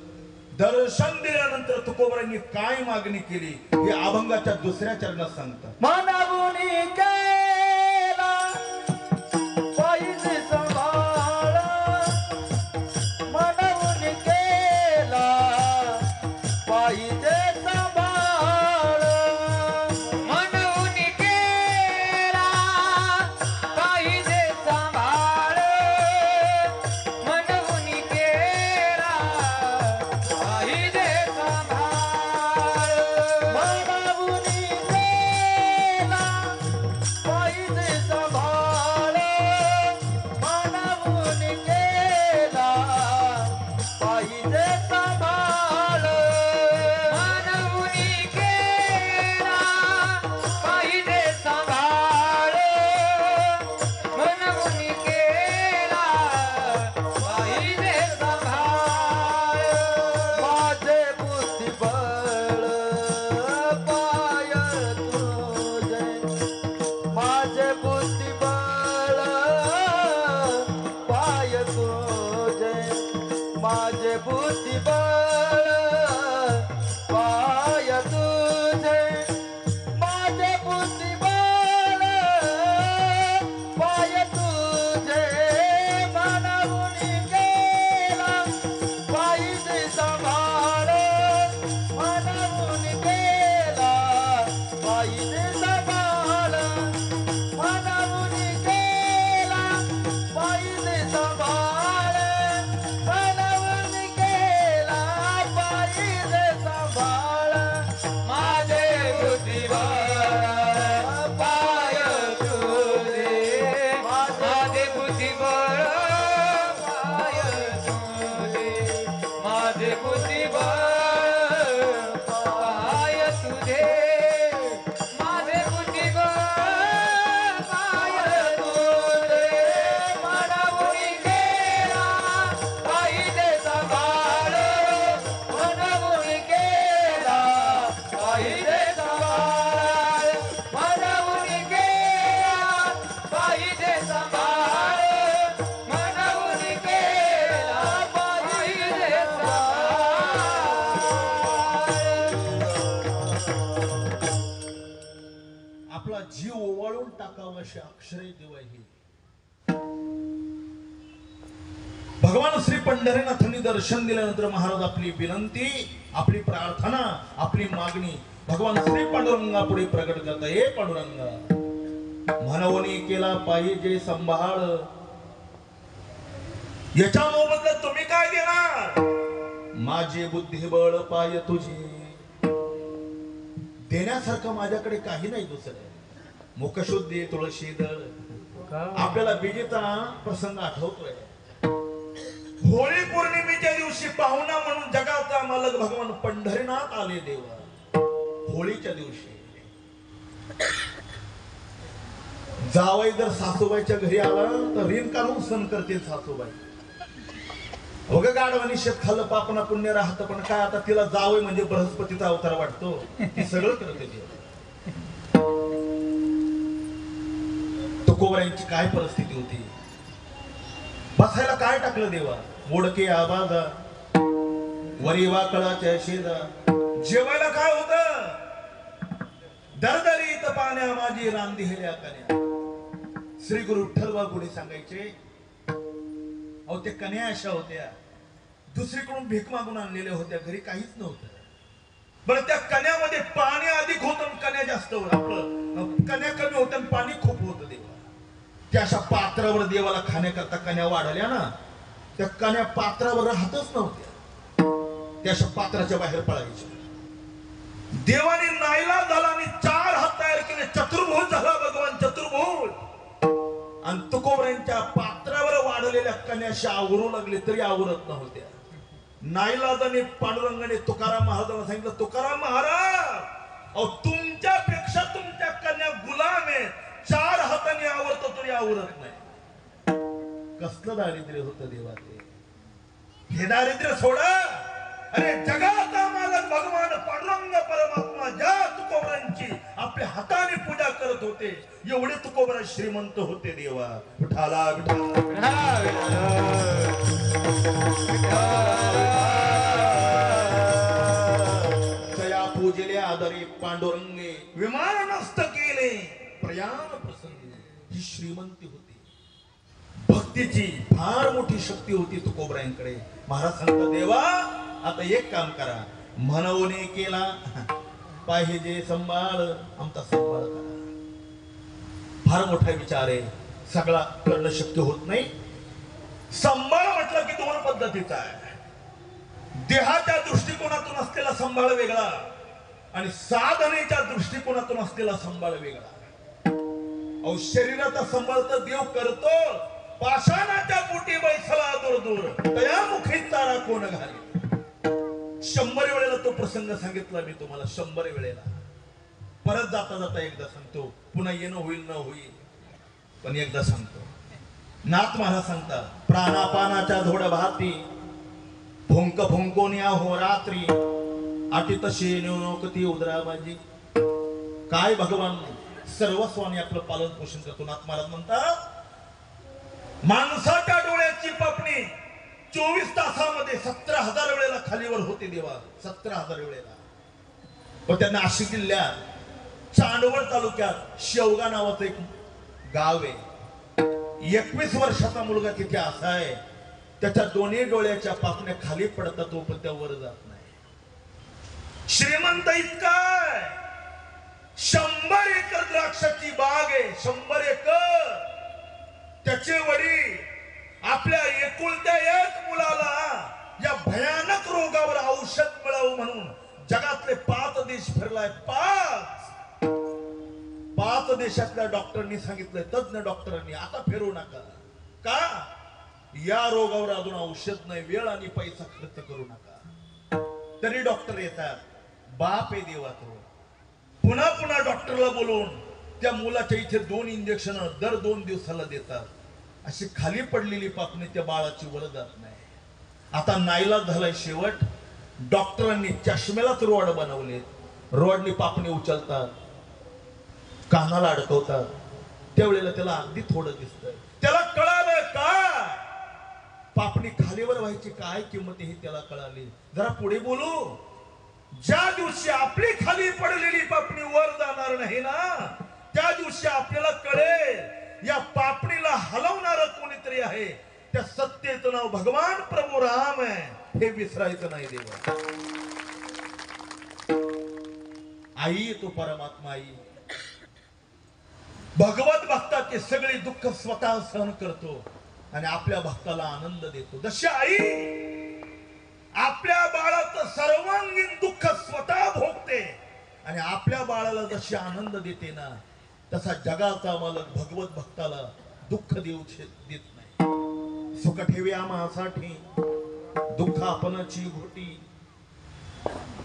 दर्शन दिल्यानंतर तुकोबरांनी काय मागणी केली हे अभंगाच्या दुसऱ्या चरणात सांगतात. मानवुनी केला पाहिजे संभाळ, मानवुनी केला पाहिजे संभाळ, मनवुनी केला पाहिजे सांभाळ, मनवुनी केला पाहिजे सांभाळ, मानवुनी केला पाहिजे संभाळ, मानवुनी केला पाहिजे संभाळ, मनवुनी केला पाहिजे सांभाळ, मनवुनी केला पाहिजे सांभाळ. माझे बुद्धिबळ पाय तुझे, माझे बुद्धिबळ पाय तुझे, माझे बुद्धिबळ पाय तुझे, माझे बुद्धिबळ पाय तुझे, मना बुद्धिबळ पाय तुझे माझे बुद्धिबळ पाय तुझे मनवून केला पाहिजे सांभाळ मनवून केला पाहिजे सांभाळ मनवून केला पाहिजे सांभाळ मनवून केला पाहिजे आपला जीव ओवाळून टाकावा अशी अक्षरे देवा ही भगवान श्री पंढरीनाथांनी दर्शन दिल्यानंतर महाराज आपली विनंती आपली प्रार्थना आपली मागणी भगवान श्री पांडुरंगा पुढे प्रकट करता हे पांडुरंगा म्हणवणी केला पाहिजे सांभाळ याच्या मोबदल्यात तुम्ही काय देणार माझे बुद्धिबळ पाय तुझे देण्यासारखं माझ्याकडे काही नाही दुसरं मुखशुद्धी तुळशी दळ आपल्याला बीजेचा प्रसंग आठवतोय होळी पौर्णिमेच्या दिवशी पाहुणा म्हणून जगाचा मालक भगवान पंढरीनाथ आले देवा होळीच्या दिवशी जावई जर सासूबाईच्या घरी आला तर ऋण काढून सण करते सासूबाई अग गाडवानी शेत खाल्लं पापना पुण्य राहतं पण काय आता तिला जावई म्हणजे बृहस्पतीचा अवतार वाटतो ती सगळं करते देवा तुकोबरायांची काय परिस्थिती होती बसायला काय टाकलं देवा मोडके आबाजा वरी वाकळाच्या शेदा जेवायला काय होत दरदरीत पाण्या माझी रांदी हेल्या कन्या श्री गुरु विठ्ठल गुढी सांगायचे अहो ते कन्या अशा होत्या दुसरीकडून भीक मागून आणलेल्या होत्या घरी काहीच नव्हतं बरं त्या कन्यामध्ये पाणी अधिक होतं कन्या जास्त आपलं कन्या कमी होतं आणि पाणी खूप होतं देवा त्या अशा पात्रावर देवाला खाण्याकरता कन्या वाढल्या ना त्या कन्या पात्रावर राहतच नव्हत्या त्या अशा पात्राच्या बाहेर पळायच्या देवाने नाईला झाला आणि 4 हात तयार केले चतुर्भुज झाला भगवान चतुर्भुज आणि तुकोबरांच्या पात्रावर वाढलेल्या कन्याशी आवरू लागले तरी आवरत नव्हत्या नाईलाजाने पांडुरंगाने तुकाराम महाराजांना सांगितलं तुकाराम महाराज अहो तुमच्यापेक्षा तुमच्या कन्या गुलाम आहे 4 हाताने आवरतो तरी आवरत नाही कसलं दारिद्र्य होतं देवा ते हे दारिद्र्य सोडा अरे जगाचा मालक भगवान पांडुरंग परमात्मा ज्या तुकोबरांची आपल्या हाताने पूजा करत होते एवढे तुकोबरा श्रीमंत होते देवा विठाला तया पूजेले आधारे पांडुरंगे विमान नष्ट केले प्रयाण प्रसंगी ही श्रीमंती होती भक्तीची फार मोठी शक्ती होती तुकोबरांकडे महाराज सांगतात देवा आता एक काम करा म्हणवणे केला पाहिजे संभाळ आमचा संभाळ करा फार मोठा विचार आहे सगळा करणं शक्य होत नाही संभाळ म्हटलं की 2 पद्धतीचा आहे देहाच्या दृष्टिकोनातून असलेला संभाळ वेगळा आणि साधनेच्या दृष्टिकोनातून असलेला संभाळ वेगळा अहो शरीराचा संभाळ तर देव करतो पाषाणाच्या पोटी बैसला दूर दूर तया मुखी तारा कोण घाले 100 वेळेला तो प्रसंग सांगितला मी तुम्हाला 100 वेळेला परत जाता जाता एकदा सांगतो पुन्हा येणं होईल न होईल पण एकदा सांगतो नाथ महाराज सांगतात प्राणापानाच्या झोड भाती भुंक भुंकोन्या हो रात्री आटी तशी नोकती उदराबाजी काय भगवान सर्वस्वाने आपलं पालन पोषण करतो नाथ महाराज म्हणतात माणसाच्या डोळ्याची पापणी 24 तासामध्ये 17,000 वेळेला खालीवर होते देवा 17,000 वेळेला पण त्या नाशिक जिल्ह्यात चांदवड तालुक्यात शेवगा नावाचं एक गाव आहे 21 वर्षाचा मुलगा तिथे असा आहे त्याच्या दोन्ही डोळ्याच्या पापण्या खाली पडतात तो पण त्या वर जात नाही श्रीमंत इतका 100 एकर द्राक्षाची बाग आहे 100 एकर त्याचे वडील आपल्या एकुलत्या एक मुलाला या भयानक रोगावर औषध मिळावं म्हणून जगातले 5 देश फिरलाय 5 देशातल्या डॉक्टरांनी सांगितलंय तज्ञ डॉक्टरांनी आता फिरू नका का या रोगावर अजून औषध नाही वेळ आणि पैसा खर्च करू नका तरी डॉक्टर येतात. बाप आहे देवा तो. पुन्हा पुन्हा डॉक्टरला बोलवून त्या मुलाच्या इथे 2 इंजेक्शन दर 2 दिवसाला देतात. अशी खाली पडलेली पापणी त्या बाळाची वर जात नाही. आता नाईलाज झालाय शेवट. डॉक्टरांनी चष्म्यालाच रोड बनवले. रोडनी पापणी उचलतात, कानाला अडकवतात. त्यावेळेला त्याला अगदी थोडं दिसतंय. त्याला कळालं का पापणी खालीवर व्हायची काय किंमत हे त्याला कळाली. जरा पुढे बोलू. ज्या दिवशी आपली खाली पडलेली पापणी वर जाणार नाही ना, त्या दिवशी आपल्याला कळेल या पापणीला हलवणार कोणीतरी आहे. त्या सत्तेचं नाव भगवान प्रभू राम आहे, हे विसरायचं नाही देवा. आई तो परमात्मा आई. भगवत भक्ताचे सगळे दुःख स्वतः सहन करतो आणि आपल्या भक्ताला आनंद देतो. जशी आई आपल्या बाळाचं सर्वांगीण दुःख स्वतः भोगते आणि आपल्या बाळाला जशी आनंद देते ना, तसा जगाचा मालक भगवत भक्ताला दुःख देऊ देत नाही. सुख ठेवी आम्हासाठी दुःख आपणची घोटी.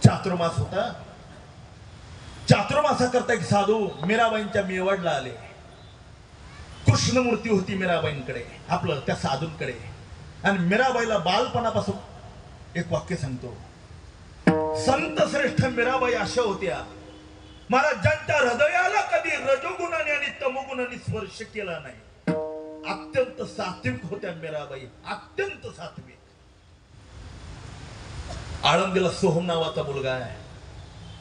चातुर्मास होता. चातुर्मासा करता एक साधू मीराबाईंच्या मेवाडला आले. कृष्णमूर्ती होती मीराबाईंकडे, आपलं त्या साधूंकडे. आणि मीराबाईला बालपणापासून एक वाक्य सांगतो. संत श्रेष्ठ मीराबाई अशा होत्या, महाराजांच्या हृदयाला कधी रजोगुणाने आणि तमोगुणाने स्पर्श केला नाही. अत्यंत सात्विक होत्या मीराबाई, अत्यंत सात्विक. आळंदीला सोहम नावाचा मुलगा आहे,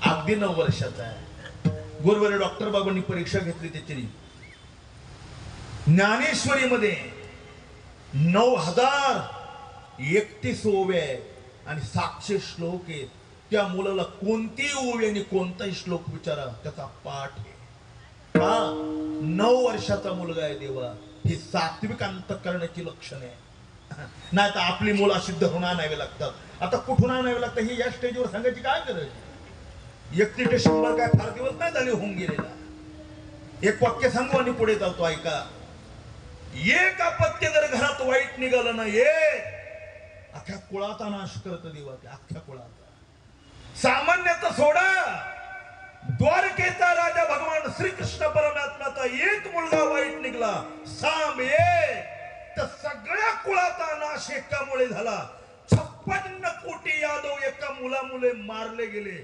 अगदी 9 वर्षाचा आहे. गुरुवारी डॉक्टर बाबांनी परीक्षा घेतली त्याची. ज्ञानेश्वरी मध्ये 9031 ओव्या आणि 700 श्लोक आहेत. त्या मुलाला कोणतीही ओवी आणि कोणताही श्लोक विचारा, त्याचा पाठ आहे. का? 9 वर्षाचा मुलगा आहे देवा. ही सात्विक अंतःकरणाची लक्षण आहे. नाही तर आपली मुलं अशी धरून आणावी लागतात. आता कुठून आणावी लागतात हे या स्टेजवर सांगायची काय गरज. 1 ते 100 काय फार दिवस नाही झाले होऊन गेलेला. एक वाक्य सांगू आणि पुढे चालतो, ऐका. एक अपत्य जर घरात वाईट निघालं ना, अख्ख्या कुळाचा नाश करत देवा. ते अख्ख्या कुळाचा. सामान्यतः सोडा, द्वारकेचा राजा भगवान श्रीकृष्ण परमात्माचा एक मुलगा वाईट निघाला, साम तर सगळ्या कुळाचा नाश एकामुळे झाला. 56 कोटी यादव एका मुलामुळे मारले गेले.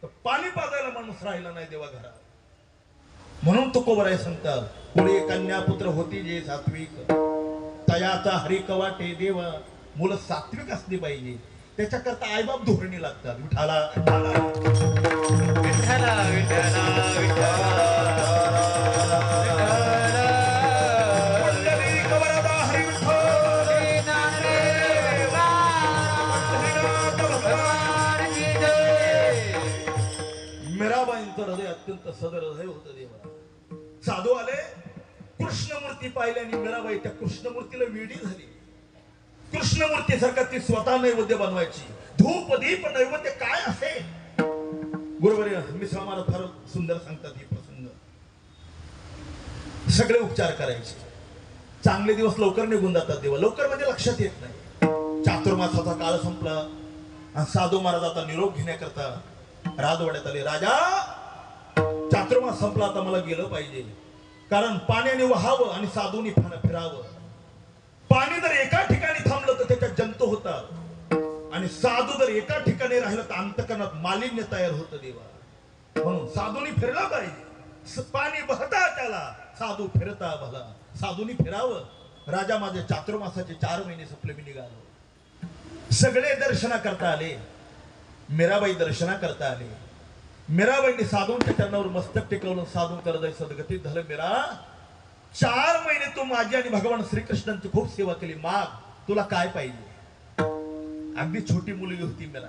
तर पाणी पाजायला माणूस राहिला नाही देवा घरात. म्हणून तुकोबराय सांगतात, पुढे कन्या पुत्र होती जे सात्विक, तयाचा हरी कवाटे देवा. मुलं सात्विक असली पाहिजे. त्याच्याकरता आईबाप धोरणी लागतात. विठाला विठाला विठ्ठला विठ्ठला मीराबाईंचं हृदय अत्यंत सदर हृदय होतं देवा. साधू आले, कृष्णमूर्ती पाहिल्याने मीराबाई त्या कृष्णमूर्तीला वेडी झाली. कृष्णमूर्ती सारखा ती स्वतः नैवेद्य बनवायची. धूप दीप नैवेद्य काय असेल. गुरुवर्य मिश्रा महाराज फार सुंदर सांगतात हे प्रसंग. सगळे उपचार करायचे. चांगले दिवस लवकर निघून जातात देवा. लवकर म्हणजे लक्षात येत नाही. चातुर्मासाचा काळ संपला आणि साधू महाराज आता निरोप घेण्याकरता राजवाड्यात आले. राजा, चातुर्मास संपला, आता मला गेलं पाहिजे. कारण पाण्याने वहावं आणि साधूनी फिरावं. पाणी जर एका ठिकाणी थांबलं तर त्याच्यात जंतू होतात आणि साधू जर एका ठिकाणी राहिलं तर अंतकरणात मालिन्य तयार होतं देवा. म्हणून साधूनी फिरला पाहिजे. पाणी बहता त्याला, साधू फिरता भला. साधूनी फिरावं. राजा, माझे चातुर्मासाचे 4 महिने संपले, मी निघालो. सगळे दर्शना करता आले. मीराबाई दर्शना करता आले. मीराबाईंनी साधूंच्या चरणावर मस्तक टेकवलं. साधूंचं हृदय सद्गतीत झालं. मीरा, 4 महिने तू माझी आणि भगवान श्रीकृष्णांची खूप सेवा केली. माग, तुला काय पाहिजे. अगदी छोटी मुलगी होती मीरा.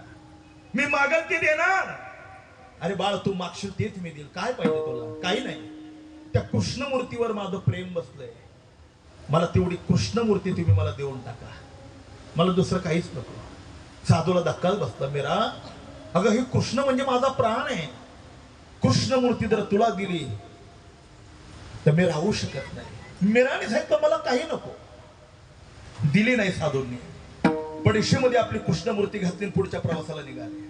मी मागल ती देणार. अरे बाळ, तू मागशील तेच मी देईल. काय पाहिजे तुला. काही नाही. त्या कृष्णमूर्तीवर माझं प्रेम बसलंय. मला तेवढी कृष्णमूर्ती तुम्ही मला देऊन टाका. मला दुसरं काहीच नको. साधूला धक्काच बसला. मीरा, अगं हे कृष्ण म्हणजे माझा प्राण आहे. कृष्णमूर्ती जर तुला दिली तर मी राहू शकत नाही. मीराने सांगितलं मला काही नको. दिली नाही साधूंनी. पडशीमध्ये आपली कृष्णमूर्ती घातली, पुढच्या प्रवासाला निघाले.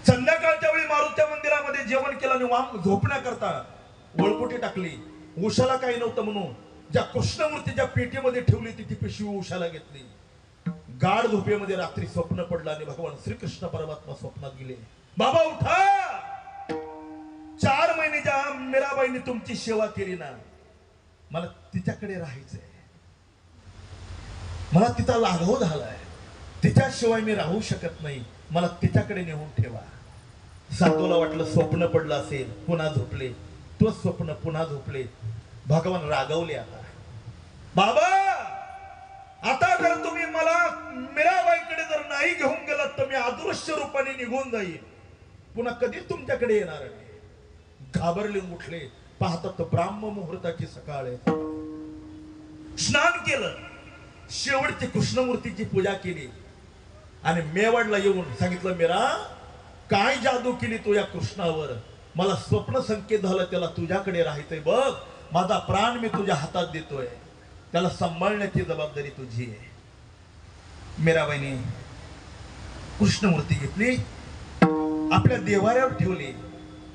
संध्याकाळच्या वेळी मारुतीच्या मंदिरामध्ये जेवण केलं आणि वाम झोपण्याकरता वळपोटी टाकली. उशाला काही नव्हतं म्हणून ज्या कृष्णमूर्तीच्या पेटीमध्ये ठेवली ती पिशवी उशाला घेतली. गाढ झोपेमध्ये रात्री स्वप्न पडलं आणि भगवान श्रीकृष्ण परमात्मा स्वप्नात गेले. बाबा उठा, 4 महिने ज्या मीराबाईंनी तुमची सेवा केली ना, मला तिच्याकडे राहायचंय, मला तिचा लाघव झालाय, तिच्याशिवाय मी राहू शकत नाही, मला तिच्याकडे नेऊन ठेवा. साधूला वाटलं स्वप्न पडलं असेल, पुन्हा झोपले. तो स्वप्न पुन्हा झोपले. भगवान रागवले. आता बाबा, आता जर तुम्ही मला मीराबाईकडे जर नाही घेऊन गेलात तर मी अदृश्य रूपाने निघून जाईल, पुन्हा कधीच तुमच्याकडे येणार नाही. घाबरले, उठले. पाहतात तर ब्राह्म मुहूर्ताची सकाळ आहे. स्नान केलं, शेवटची कृष्णमूर्तीची पूजा केली आणि मेवाडला येऊन सांगितलं, मीरा काय जादू केली तू या कृष्णावर, मला स्वप्न संकेत झालं, त्याला तुझ्याकडे राहायचंय, बघ माझा प्राण मी तुझ्या हातात देतोय, त्याला सांभाळण्याची जबाबदारी तुझी आहे. मीराबाईने कृष्णमूर्ती घेतली, आपल्या देवाऱ्यावर ठेवली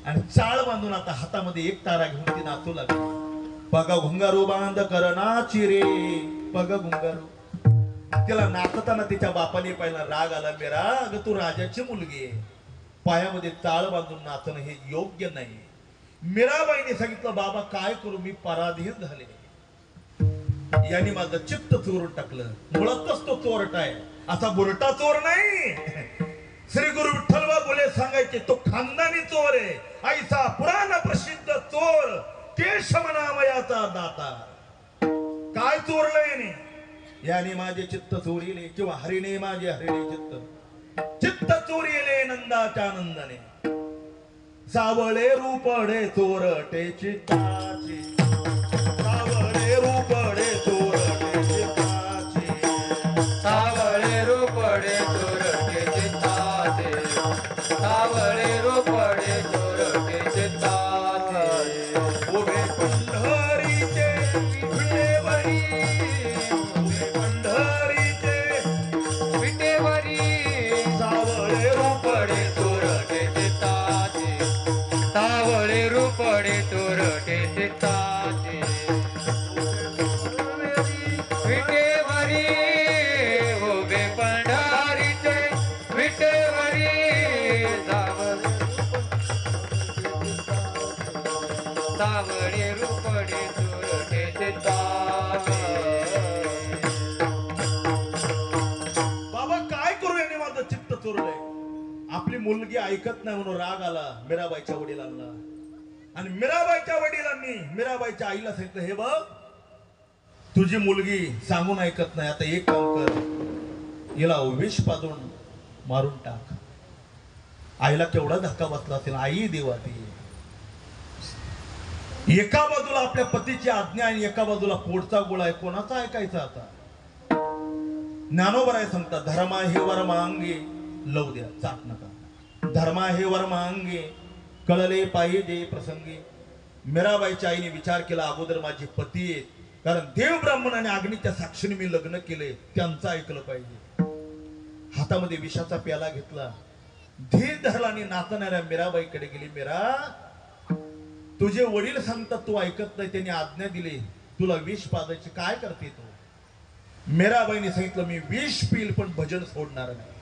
आणि चाळ बांधून आता हातामध्ये एक तारा घेऊन ती नाचू लागली. पगा घुंगारू बांध कर नाची रे, पगा घुंगारू. तिला नाचताना तिच्या बापाने पहिला राग आला, मीरा अगं तू राजाची मुलगी आहे, पायामध्ये चाळ बांधून नाचणं हे योग्य नाही. मीराबाईने सांगितलं, बाबा काय करू, मी पराधीन झाले, यांनी माझं चित्त चोरून टाकलं. मुळातच तो चोरटा आहे, असा बुरटा चोर नाही. श्री गुरु विठ्ठल बोले सांगायचे, तो खानदानी चोर आहे, ऐसा पुराण प्रसिद्ध चोर केशव नामयाचा दाता. काय चोरलं याने? याने माझे चित्त चोरीले, किंवा हरिणे माझे हरिणे चित्त चोरीले नंदाच्या नंदाने. सावळे रूपडे चोरटे चित्ताची, सावळे रूपडे चोरटे चित्ताची, सावळे रूपडे चोरटे चित्ताचे, सावळे रूपडे चोरटे चित्ताचे. उभे पंढरीचे विठेवरी, उभे पंढरीचे विटेवरी सावळे रूपडे चोरटे चित्ताचे, सावळे रूपडे चोरटे चित्ताचे. विटेवरी उभे पंढरीचे, विटेवरी सावळे रूपडे चोरटे चित्ताचे. बाबा काय करू, याने माझं चित्त चोरलंय. आपली मुलगी ऐकत नाही म्हणून राग आला मीराबाईच्या वडिलांना, आणि मीराबाईच्या वडिलांनी मीराबाईच्या आईला सांगितलं, हे बघ तुझी मुलगी सांगून ऐकत नाही, आता एक काम कर, हिला विष पाजून मारून टाक. आईला केवढा धक्का बसला असेल. आई देवा ती एका बाजूला आपल्या पतीची आज्ञा आणि एका बाजूला पोटचा गोळा आहे, कोणाचा ऐकायचा आता? ज्ञानोबराय सांगतात, धर्मा हे वर्मांगे लव द्या, चाट नका. धर्मा हे वर्मांगे कळले पाहिजे प्रसंगी. मीराबाईच्या आईने विचार केला, अगोदर माझे पती आहेत, कारण देव ब्राह्मण आणि अग्नीच्या साक्षीने मी लग्न केले, त्यांचं ऐकलं पाहिजे. हातामध्ये विषाचा प्याला घेतला, धीर धरला आणि नाचणाऱ्या मीराबाईकडे गेली. मीरा, तुझे वडील सांगतात तू ऐकत नाही, त्यांनी आज्ञा दिली तुला विष पाजायची, काय करते तू? मीराबाईने सांगितलं, मी विष पिल पण भजन सोडणार नाही.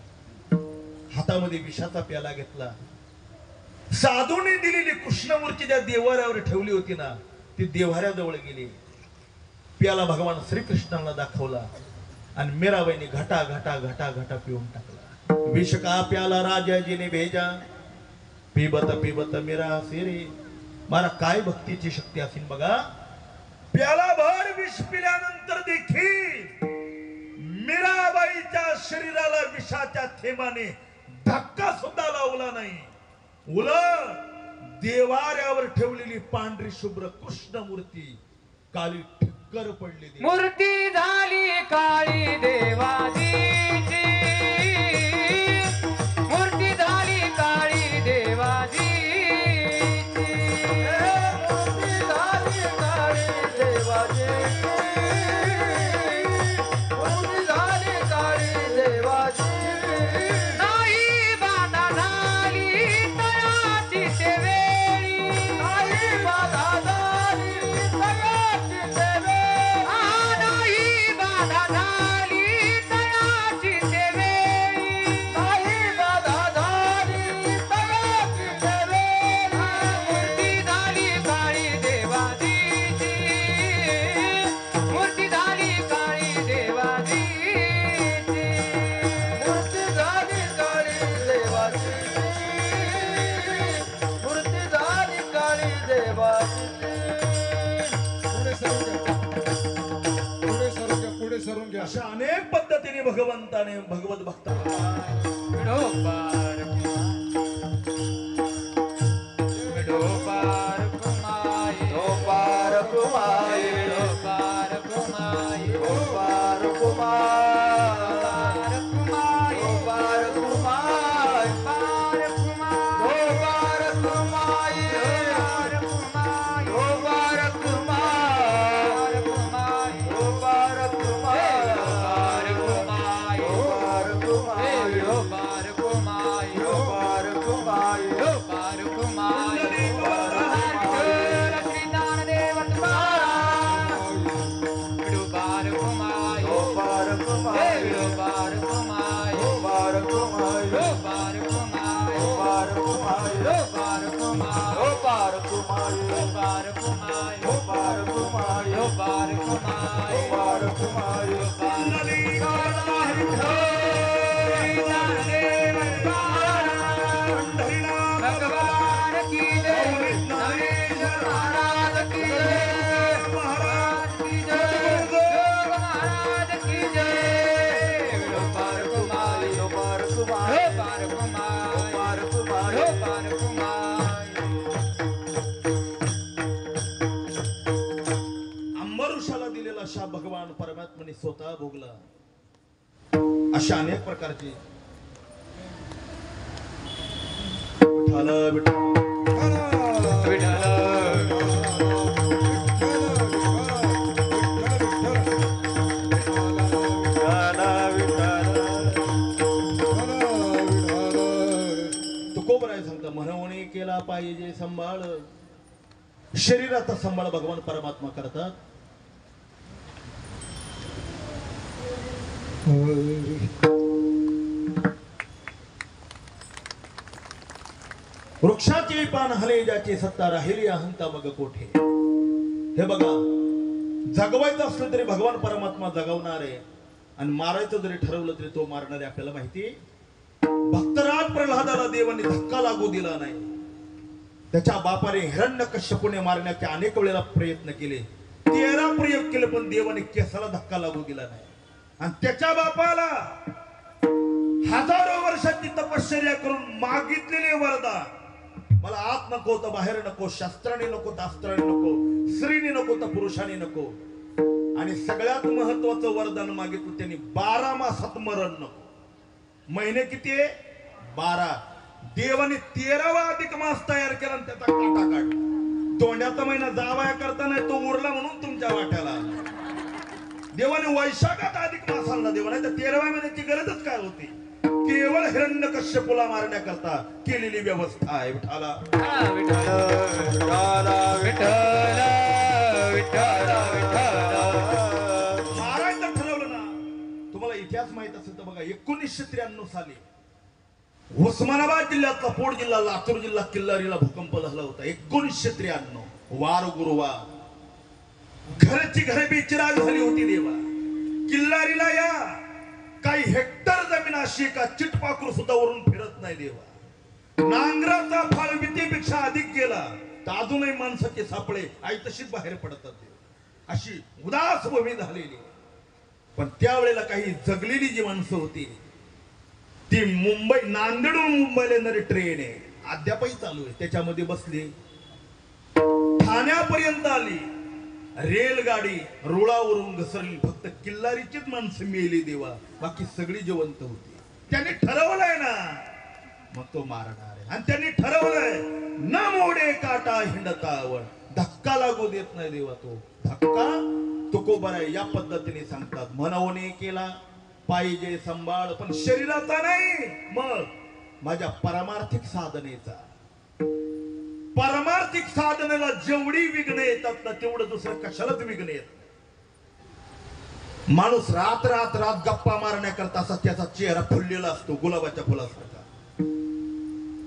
हातामध्ये विषाचा प्याला घेतला, साधूने दिलेली कृष्णमूर्ती ज्या देवाऱ्यावर ठेवली होती ना, ती देवाऱ्याजवळ गेली, प्याला भगवान श्रीकृष्णाला दाखवला आणि मीराबाईने घटा घटा घटा घटा पिऊन टाकला. विष का प्याला राजाजीने भेजा, पिबत पिबत मीरा सिरे. मला काय भक्तीची शक्ती असेल बघा. प्याला भर विष पिल्यानंतर देखील मीराबाईच्या शरीराला विषाच्या थेंबाने धक्का सुद्धा लावला नाही. उलट देवाऱ्यावर ठेवलेली पांढरी शुभ्र कृष्ण मूर्ती काली ठक्कर पडली. मूर्ती झाली काळी देवाजीची, मूर्ती झाली काळी देवाजीची, मूर्ती झाली काळी देवाची, मूर्ती झाली काळी देवाची. नाही बाधा झाली भगवंताने भगवत भक्ताला विठोबार विठोबार कुमाई विठोबार कुमाई विठोबार कुमाई विठोबार कुमार कुमाई विठोबार कुमार विठोबार विठोबार कुमाई कुमाई विठोबार कुमाई विठोबार कुमार विठोबार कुमाई विठोबार कुमार विठोबार कुमाई विठोबार कुमार विठोबार कुमाई श्री ज्ञानदेव तुकाराम विठोबार कुमाई विठोबार कुमार विठोबार कुमाई विठोबार कुमार विठोबार कुमाई विठोबार कुमार विठोबार कुमाई विठोबार कुमार विठोबार कुमाई विठोबार कुमार विठोबार कुमाई विठोबार कुमार भगवान की जय नरेंद्र महाराज की जय महाराज की जय जोग महाराज की जय विठोबार कुमाई विठोबार कुमार विठोबार कुमाई विठोबार कुमार विठोबार कुमाई अंबरुषाला दिलेला शाप भगवान परमात्म्याने स्वतः भोगला. अशा अनेक प्रकारचे विठ्ठल विठ्ठल विठ्ठल तुकोबराय सांगता म्हणवणे केला पाहिजे सांभाळ. शरीराचा सांभाळ भगवान परमात्मा करतात. वृक्षाचे पान हले ज्याची सत्ता राहिली अहंता मग कोठे. हे बघा, जगवायचं असलं तरी भगवान परमात्मा जगवणार आहे आणि मारायचं जरी ठरवलं तरी तो मारणार आहे. आपल्याला माहिती. भक्तराज प्रल्हादाला देवाने धक्का लागू दिला नाही. त्याच्या बापाने हिरण्यकश्यपूने मारण्याचे अनेक वेळेला प्रयत्न केले. 13 प्रयोग केले पण देवाने केसाला धक्का लागू दिला नाही. आणि त्याच्या बापाला हजारो वर्षांची तपश्चर्या करून मागितलेले वरदान, मला आत नको तर बाहेर नको, शस्त्राने नको तर अस्त्राने नको, स्त्रीने नको तर पुरुषाने नको, आणि सगळ्यात महत्वाचं वरदान मागितलं त्यांनी 12 मासात मरण नको. महिने किती आहे? 12. देवाने 13वा अधिक मास तयार केला आणि त्याचा काटा काढला. तोंड्याचा महिना जावया करता नाही तो उरला म्हणून तुमच्या वाट्याला आला. देवाने वैशाखात अधिक मास आणला. देवाने तर 13व्या महिन्याची गरजच काय होती? केवळ हिरण्यकश्यपूला मारण्याकरता केलेली व्यवस्था आहे. विठाला मारायचं ठरवलं ना. तुम्हाला इतिहास माहित असेल तर बघा, 1993 साली उस्मानाबाद जिल्ह्यातला पोड जिल्हा, लातूर जिल्हा, किल्लारीला भूकंप झाला होता. 1993 वार गुरुवार. घरची घरे बेचिराग झाली होती. देवा, किल्लारीला या काही हेक्टर जमीन अशी का चिटपाखरू सुद्धा वरून फिरत नाही. देवा, नांगराचा फाळ वितेपेक्षा अधिक गेला तर अजूनही माणसाचे सापळे आई तशीच बाहेर पडतात. देवा, अशी उदास भूमी झालेली. पण त्यावेळेला काही जगलेली जी माणसं होती ती मुंबई, नांदेडून मुंबईला येणारी ट्रेन आहे, अद्यापही चालू आहे, त्याच्यामध्ये बसली. ठाण्यापर्यंत आली. रेलगाडी रुळावरून घसरली. फक्त किल्लारीचीच माणसं मेली. देवा, बाकी सगळी जिवंत होती. त्यांनी ठरवलंय ना, मग तो मारणार आहे. आणि त्यांनी ठरवलंय न मोडे काटा हिंडतावळ, धक्का लागू देत नाही. देवा, तो धक्का तुकोबराय या पद्धतीने सांगतात. म्हणवणे केला पाहिजे सांभाळ, पण शरीराचा नाही, मग माझ्या परमार्थिक साधनेचा. परमार्थिक साधनेला जेवढी विघ्न येतात ना तेवढं दुसरं कशालाच विघ्न येत. माणूस रात रात रात गप्पा मारण्याकरता असा त्याचा चेहरा फुललेला असतो गुलाबाच्या फुलासारखा.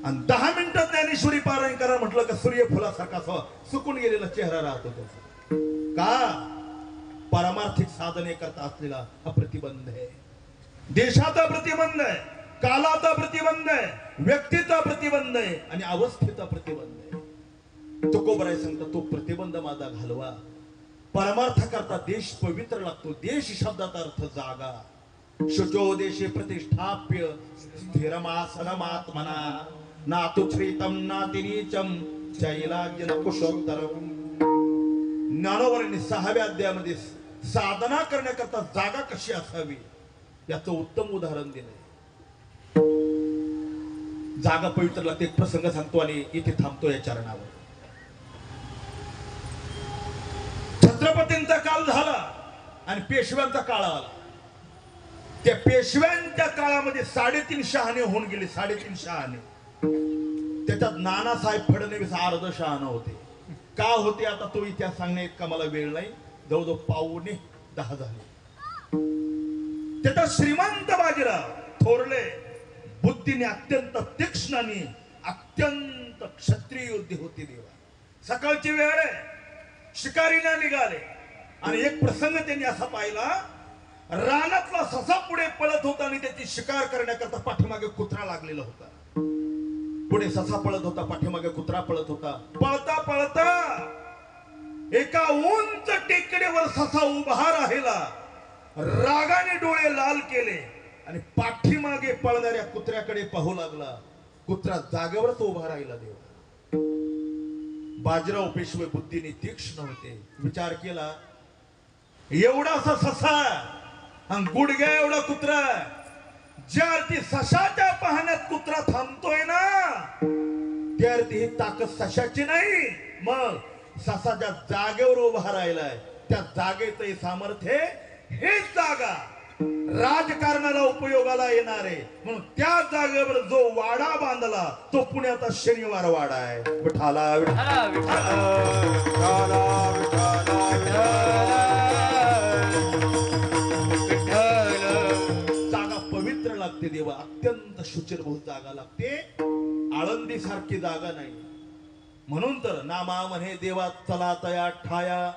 आणि 10 मिनिटात ज्ञानेश्वरी पारायण करा म्हटलं का सूर्यफुलासारखा सुकून गेलेला चेहरा राहतो त्याचा. का? परमार्थिक साधने करता असलेला हा प्रतिबंध आहे. देशाचा प्रतिबंध आहे, कालाचा प्रतिबंध आहे, व्यक्तीचा प्रतिबंध आहे आणि अवस्थेचा प्रतिबंध आहे. तुकोबराय सांगता तो प्रतिबंध माझा घालवा. परमार्थ करता देश पवित्र लागतो. देश शब्दाचा अर्थ जागा. शुचोदेशे प्रतिष्ठाप्य स्थिरमासनमात्मना नातुच्छ्रितं नातिनीचं चैलाज्यन कुशोत्तरम्. ज्ञानोवरांनी 6व्या अध्यायामध्ये साधना करण्याकरता जागा कशी असावी याचं उत्तम उदाहरण दिलंय. जागा पवित्र लागते. एक प्रसंग सांगतो आणि इथे थांबतो या चरणावर. छत्रपतींचा काळ झाला आणि पेशव्यांचा काळ आला. त्या पेशव्यांच्या काळामध्ये 3.5 शहाणे होऊन गेले. 3.5 शहाणे. त्याच्यात नानासाहेब फडणवीस अर्ध शहाणं होते. का होते आता तो इतिहास सांगण्या इतका मला वेळ नाही. जवळजवळ 9:45 झाले. त्याचा श्रीमंत बाजीराव थोरले बुद्धीने अत्यंत तीक्ष्ण आणि अत्यंत क्षत्रिय योद्धे होते. देवा सकाळची वेळ आहे. शिकारीला निघाले आणि एक प्रसंग त्यांनी असा पाहिला. रानातला ससा पुढे पळत होता आणि त्याची शिकार करण्याकरता पाठीमागे कुत्रा लागलेला होता. पुढे ससा पळत होता, पाठीमागे कुत्रा पळत होता. पळता पळता एका उंच टेकडीवर ससा उभा राहिला. रागाने डोळे लाल केले आणि पाठीमागे पळणाऱ्या कुत्र्याकडे पाहू लागला. कुत्रा जागेवरच उभा राहिला. देवा बाजीराव पेशवे बुद्धीने तीक्ष्ण होते. विचार केला एवढासा ससा आणि गुडघ्या एवढा कुत्रा. ज्या अर्थी सशाच्या पाहण्यात कुत्रा थांबतोय ना त्या अर्थी ही ताकद सशाची नाही. मग ससा ज्या जागेवर उभा राहिलाय त्या जागेच सामर्थ्य हेच जागा राजकारणाला उपयोगाला येणार आहे. म्हणून त्या जागेवर जो वाडा बांधला तो पुण्याचा शनिवार वाडा आहे. विठाला विठ्ठला विठ्ठला जागा पवित्र लागते. देवा अत्यंत शुचिरभूत जागा लागते. आळंदी सारखी जागा नाही. म्हणून तर नामा म्हणे देवा चला तया ठाया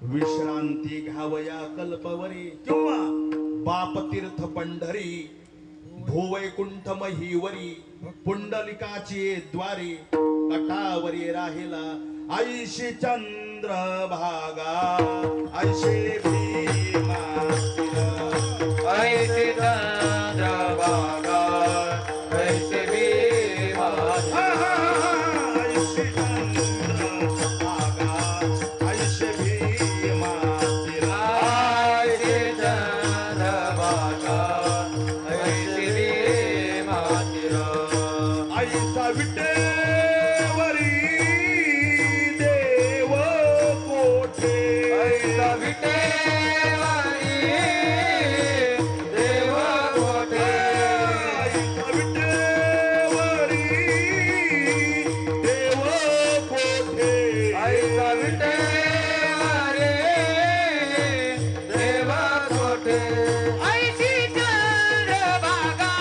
विश्रांती घ्यावया कल्पवरी किंवा बापतीर्थ पंढरी भूवैकुंठ महीवरी पुंडलिकाची द्वारी कटावरी राहिला ऐशी चंद्र भागा ऐशी भीमा ऐसे चंद्रभागा ऐसे भीमा ऐशी चंद्र भागा ऐशी भीमा ऐसे चंद्रभागा ऐसे भीमा ऐसा विटेवरी देव कोठे ऐसा विटेवरी देव कोठे ऐसा विटेवरी देव कोठे ऐसा विटेवरी देव कोठे ऐसी चंद्रभागा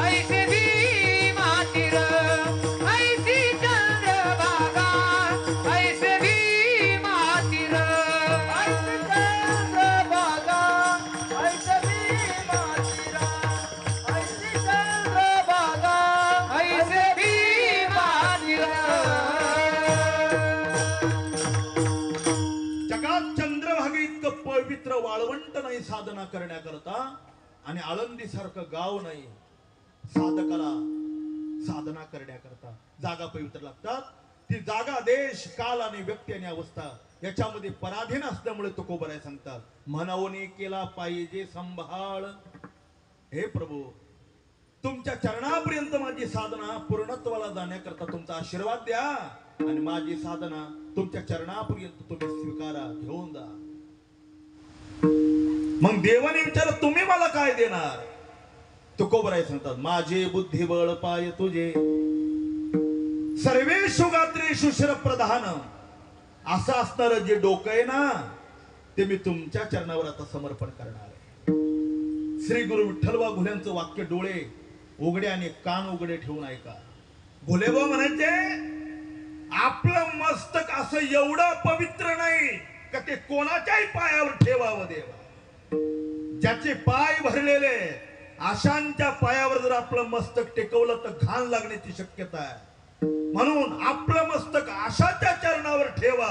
ऐसे भीमा तीर ऐसी चंद्रभागा ऐसे भीमा तीर ऐसी चंद्रभागा ऐसे भीमा तीर ऐसी चंद्रभागा ऐसे भीमा तीर जगात चंद्रभागे इतकं पवित्र वाळवंट नाही साधना करण्याकरता आणि आळंदी सारखं गाव नाही साधकाला साधना करण्याकरता. जागा पवित्र लागतात. ती जागा देश काल आणि व्यक्ती आणि अवस्था याच्यामध्ये पराधीन असल्यामुळे तुकोबराय सांगतात म्हणावणे केला पाहिजे संभाळ. हे प्रभू तुमच्या चरणापर्यंत माझी साधना पूर्णत्वाला जाण्याकरता तुमचा आशीर्वाद द्या आणि माझी साधना तुमच्या चरणापर्यंत तुम्ही स्वीकारा घेऊन जा. मग देवाने विचारलं तुम्ही मला काय देणार. तुकोबराय सांगतात माझे बुद्धिबळ पाय तुझे सर्वेषु गात्रेषु शिरप्रधान. असं असणार जे डोकं आहे ना ते मी तुमच्या चरणावर आता समर्पण करणार आहे. श्री गुरु विठ्ठलबा घुल्यांचं वाक्य डोळे उघडे आणि कान उघडे ठेवून ऐका. घुलेबा म्हणायचे आपलं मस्तक असं एवढं पवित्र नाही का ते कोणाच्याही पायावर ठेवावं. देवा ज्याचे पाय भरलेले आशांच्या पायावर जर आपलं मस्तक टेकवलं तर घाण लागण्याची शक्यता आहे. म्हणून आपलं मस्तक आशाच्या चरणावर ठेवा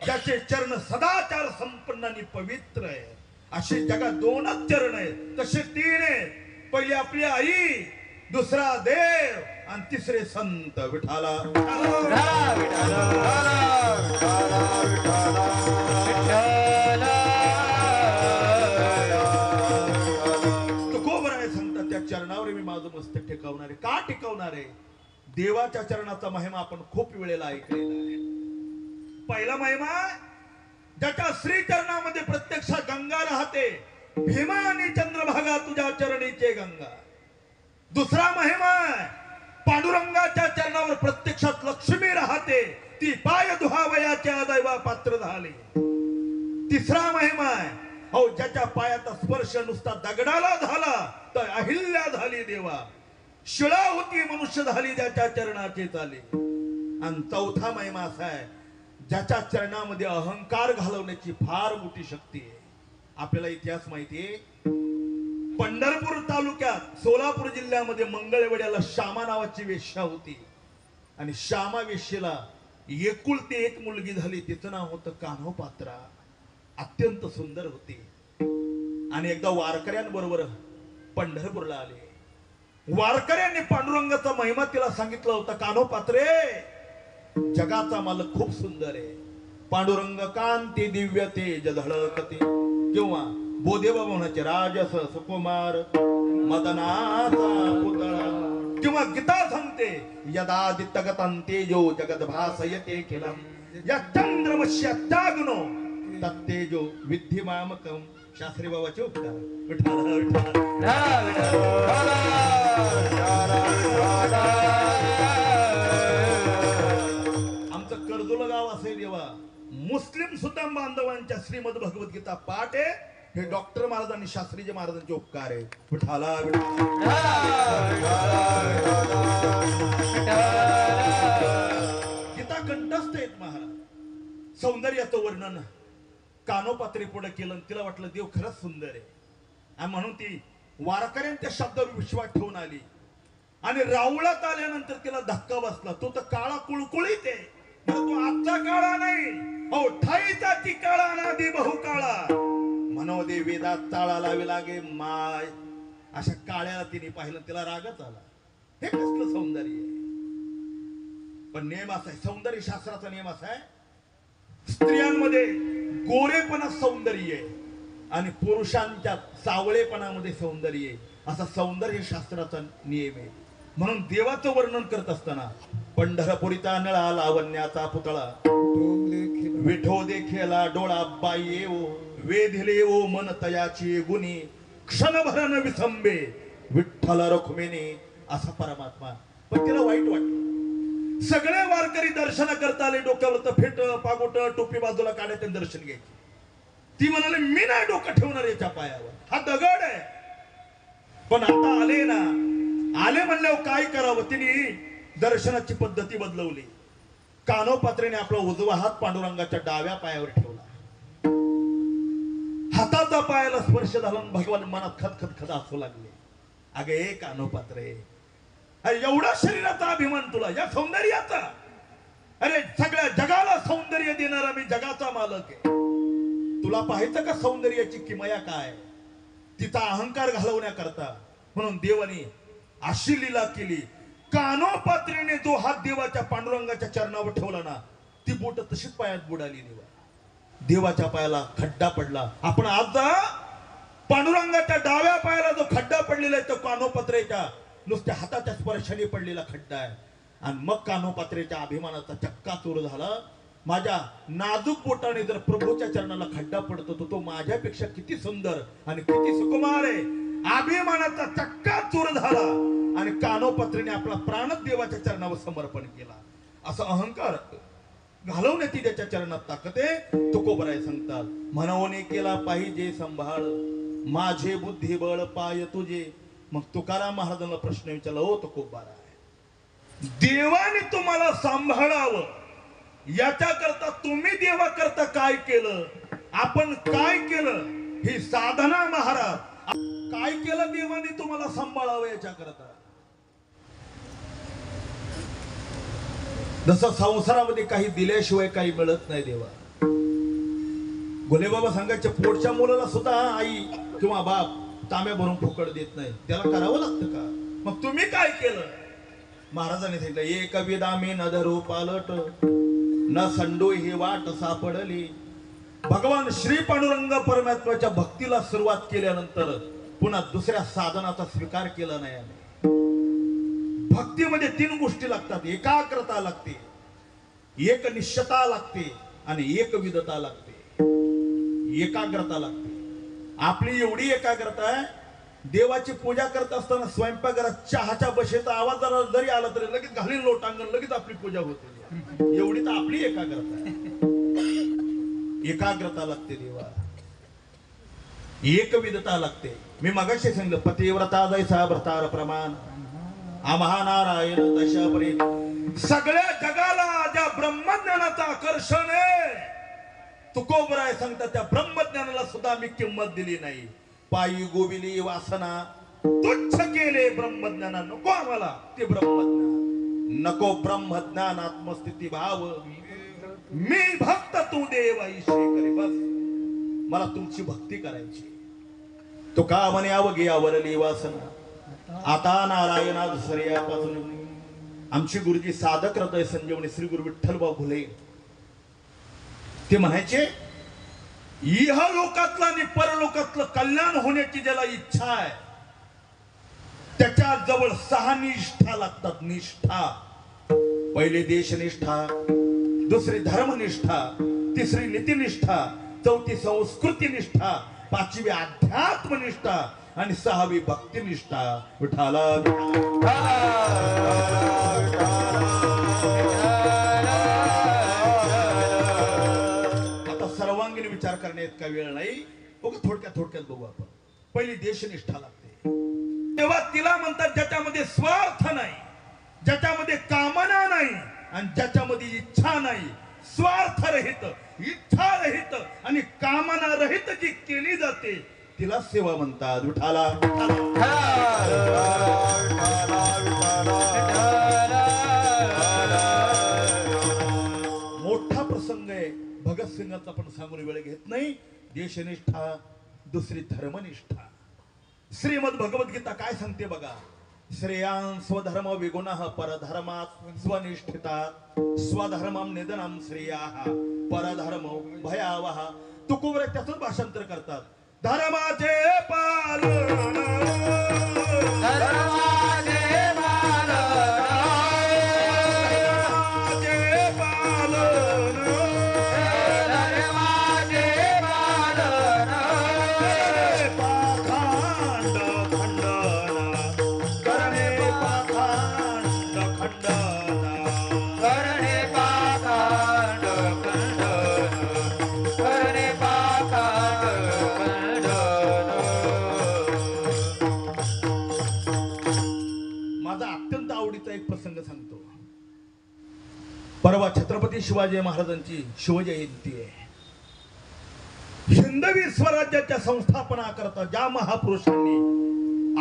ज्याचे चरण सदाचार संपन्न आणि पवित्र आहे. अशी जगात दोनच चरण आहेत, तसे तीन आहेत. पहिली आपली आई, दुसरा देव आणि तिसरे संत. विठाला तुकोबर आहे संत, त्या चरणावर मी माझं मस्तक टेकवणार आहे. का टेकवणार आहे? देवाच्या चरणाचा महिमा आपण खूप वेळेला ऐकलेला आहे. पहिला महिमा ज्याच्या श्री चरणामध्ये प्रत्यक्षात गंगा राहते, भीमा आणि चंद्रभागा तुझ्या चरणीचे गंगा. दुसरा महिमा पांडुरंगाच्या चरणावर प्रत्यक्षात लक्ष्मी राहते, ती पाय धुवावयाच्या दैवा पात्र झाली. तिसरा महिमा हो ज्याच्या पायाचा स्पर्श नुसता दगडाला झाला तर अहिल्या झाली देवा, शिळा होती मनुष्य झाली ज्याच्या चरणाचे चाले. आणि चौथा महिमा असा आहे ज्याच्या चरणामध्ये अहंकार घालवण्याची फार मोठी शक्ती आहे. आपल्याला इतिहास माहितीये, पंढरपूर तालुक्यात सोलापूर जिल्ह्यामध्ये मंगळवेड्याला श्यामा नावाची वेश्या होती आणि श्यामा वेश्येला एकुलती एक मुलगी झाली. तिचं नाव होतं कान्होपात्रा. अत्यंत सुंदर होती. आणि एकदा वारकऱ्यांबरोबर पंढरपूरला आले. वारकऱ्यांनी पांडुरंगाचा महिमा तिला सांगितला होता. कान्होपात्रे, जगाचा मालक खूप सुंदर आहे. पांडुरंग कांती दिव्य तेज झळकते. किंवा बोधेबा भवनाचे राजस सुकुमार मदनाचा पुतळा. किंवा गीता सांगते यदादित्यगतं तेजो जगद भासयते केला या चंद्रमस्यात्याग्नो तत्तेजो विद्धी मामकं. शास्त्री बाबाचे उपकार. आमचं कर्जोला गाव असे देवा, मुस्लिम सुद्धा बांधवांच्या श्रीमद भगवद्गीता पाठ आहे. हे डॉक्टर महाराज आणि शास्त्रीजी महाराजांचे उपकार आहे. विठाला गीता कंठस्थ आहेत महाराज. सौंदर्याचं वर्णन कानोपात्री पुढे केलं. तिला वाटलं देव खरंच सुंदर आहे आणि म्हणून ती वारकऱ्यांच्या शब्दावर विश्वास ठेवून आली. आणि रावळात आल्यानंतर तिला धक्का बसला. तो तर काळा कुळकुळीत आहे, तो आजचा काळा नाही. हो ठाईचा ती काळा नादी बहु काळा मनोदे वेदात ताळा लावी लागे माय. अशा काळ्याला तिने पाहिलं, तिला रागच आला. हे कसलं सौंदर्य आहे. पण नियम असा आहे, सौंदर्य शास्त्राचा नियम असा आहे, स्त्रियांमध्ये गोरेपणा सौंदर्य आहे आणि पुरुषांच्या सावळेपणामध्ये सौंदर्य आहे. असा सौंदर्य शास्त्राचा नियम आहे. म्हणून देवाचं वर्णन करत असताना पंढरपुरीचा नळा लावण्याचा पुतळा विठो देखेला डोळा बाई ओ वेधिले ओ मन तयाची गुणी क्षणभर न विसंबे विठ्ठल रखुमेने. असा परमात्मा. पण तिला वाईट वाटलं. सगळे वारकरी दर्शन करता आले. डोक्यावर फेट पागोट टोपी बाजूला काढायचे दर्शन घ्यायचे. ती म्हणाले मी नाही डोकं ठेवणार याच्या पायावर, हा दगड आहे. पण आता आले ना, आले म्हणल्यावर काय करावं. तिने दर्शनाची पद्धती बदलवली. कानोपात्रेने आपला उजवा हात पांडुरंगाच्या डाव्या पायावर ठेवला. हाताचा पायाला स्पर्श झाला. भगवान मनात खतखत खत असू लागले. अगे कानोपात्रे, एवढा शरीराचा अभिमान तुला, या सौंदर्याचा. अरे सगळ्या जगाला सौंदर्य देणारा मी जगाचा मालक आहे. तुला पाहायचं का सौंदर्याची किमया काय? तिचा अहंकार घालवण्याकरता म्हणून देवाने अशी लीला केली. कानोपात्रेने जो हात देवाच्या पांडुरंगाच्या चरणावर ठेवला ना, ती बोट तशीच पायात बुडाली. देवाच्या पायाला खड्डा पडला. आपण आज पांडुरंगाच्या डाव्या पायाला जो खड्डा पडलेला आहे तो कानोपात्रेच्या नुसत्या हाताच्या स्पर्शाने पडलेला खड्डा आहे. आणि मग कानोपात्रेच्या अभिमानाचा चक्काचूर झाला. माझ्या नाजूक बोटाने जर प्रभूच्या चरणाला खड्डा पडतो तो माझ्यापेक्षा किती सुंदर आणि किती सुकुमार आहे. अभिमानाचा चक्काचूर झाला आणि कानोपात्रेने आपला प्राणच देवाच्या चरणावर समर्पण केला. असा अहंकार घालवण्याची त्याच्या चरणात ताकद आहे. तुकोबराय सांगतात, म्हणून केला पाहिजे संभाळ माझे बुद्धिबळ पाय तुझे. मग तुकाराम महाराजांना प्रश्न विचारला, ओ तुकोबाराय, देवाने तुम्हाला सांभाळावं याच्याकरता तुम्ही देवाकरता काय केलं, आपण काय केलं, ही साधना महाराज. काय केलं देवाने तुम्हाला सांभाळावं याच्याकरता? जसं संसारामध्ये काही दिल्याशिवाय काही मिळत नाही देवा, गोलेबाबा सांगायचे पोटच्या मुलाला सुद्धा आई किंवा बाप तांब्या भरून फुकट देत नाही, त्याला करावं लागतं का? मग तुम्ही काय केलं? महाराजांनी सांगितलं एक विदामी न धरू पालट न संडो ही वाट सापडली. भगवान श्री पांडुरंग परमात्म्याच्या भक्तीला सुरुवात केल्यानंतर पुन्हा दुसऱ्या साधनाचा स्वीकार केला नाही आम्ही. भक्तीमध्ये 3 गोष्टी लागतात. एकाग्रता लागते, एकनिष्ठता लागते आणि एकविधता लागते. एकाग्रता लागते. आपली एवढी एकाग्रता आहे, देवाची पूजा करत असताना स्वयंपाकघरात चहाच्या बशेचा आवाज जरी आला तरी लगेच घालीन लोटांगण, लगेच आपली पूजा होते. एवढी तर आपली एकाग्रता आहे. एकाग्रता लागते देवा, एकविधता लागते. मी मगाशी सांगितलं पतिव्रता जैसा भ्रतार प्रमाण महानारायण तशा परी. सगळ्या जगाला ज्या ब्रह्मज्ञानाचं आकर्षण आहे, तुकोबराय सांगतात त्या ब्रह्मज्ञानाला सुद्धा मी किंमत दिली नाही. पायी गोविली वासना तुच्छ केले ब्रह्मज्ञाना. नको आम्हाला ते ब्रह्मज्ञान, नको ब्रह्मज्ञान आत्मस्थिती भाव. मी भक्त तू देव ईशे करे. बस मला तुमची भक्ती करायची. तुका म्हणे अवघी आवरली वासना आता नारायणा दुसऱ्यापासून. आमचे गुरुजी साधक हृदय संजीवनी श्री गुरु विठ्ठलभाऊ घुले ते म्हणायचे इह लोकातलं आणि परलोकातलं कल्याण होण्याची ज्याला इच्छा आहे त्याच्या जवळ 6 निष्ठा लागतात. निष्ठा पहिली देशनिष्ठा, दुसरी धर्मनिष्ठा, तिसरी नीतिनिष्ठा, चौथी संस्कृतीनिष्ठा, 5वी अध्यात्मनिष्ठा आणि 6वी भक्तिनिष्ठा. विठाला आता सर्वांगीण विचार करण्यात इतका वेळ नाही, थोडक्यात बघू आपण. पहिली देशनिष्ठा लागते. तेव्हा तिला म्हणतात ज्याच्यामध्ये स्वार्थ नाही, ज्याच्यामध्ये कामना नाही आणि ज्याच्यामध्ये इच्छा नाही. स्वार्थ रहित, इच्छा रहित आणि कामना रहित जी केली जाते तिला सेवा म्हणतात. विठाला मोठा प्रसंग आहे भगतसिंगाचा, पण सांगून वेळ घेत नाही. देशनिष्ठा, दुसरी धर्मनिष्ठा. श्रीमद भगवद्गीता काय सांगते बघा. श्रेयां स्वधर्म विगुणः परधर्मात् स्वनिष्ठिता स्वधर्मं निधनं श्रेयाः परधर्म भयावह. तुकोबर त्याच भाषांतर करतात. धर्माचे पालन, धर्माचे पालन, धर्माचे पालन, धर्माचे पालन, पाखंड खंडना करणे, पाखंड खंडना करणे पाखंड खंडन, करणे पाखंड खंडन. माझा अत्यंत आवडीचा एक प्रसंग सांगतो. परवा छत्रपती शिवाजी महाराजांची शिवजयंती आहे. हिंदवी स्वराज्याच्या संस्थापनाकरता ज्या महापुरुषांनी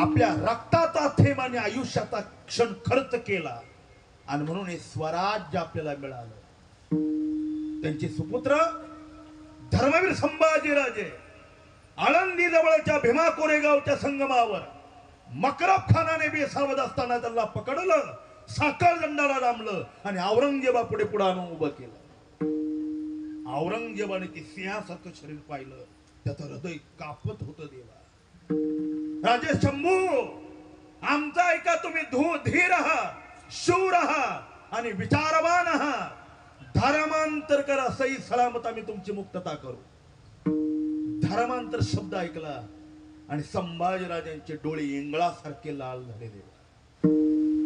आपल्या रक्ताचा थेंब आणि आयुष्याचा क्षण खर्च केला आणि म्हणून हे स्वराज्य आपल्याला मिळालं, त्यांचे सुपुत्र धर्मवीर संभाजीराजे आळंदी जवळच्या भीमा कोरेगावच्या संगमावर मकरब खानाने बेसावध असताना त्याला पकडलं, साखर दंडाला डांबलं आणि औरंगजेबा पुढे आणून उभं केलं. औरंगजेबाने ते सिंहासारखं शरीर पाहिलं, त्याचं हृदय कापत होतं. देवा राजे शंभू, आमचा ऐका तुम्ही, धीर आहात, शूर आहात आणि विचारवान आहात. धर्मांतर करा, सही सलामत आम्ही तुमची मुक्तता करू. धर्मांतर शब्द ऐकला आणि संभाजीराजांचे डोळे इंगळासारखे लाल झाले. देवा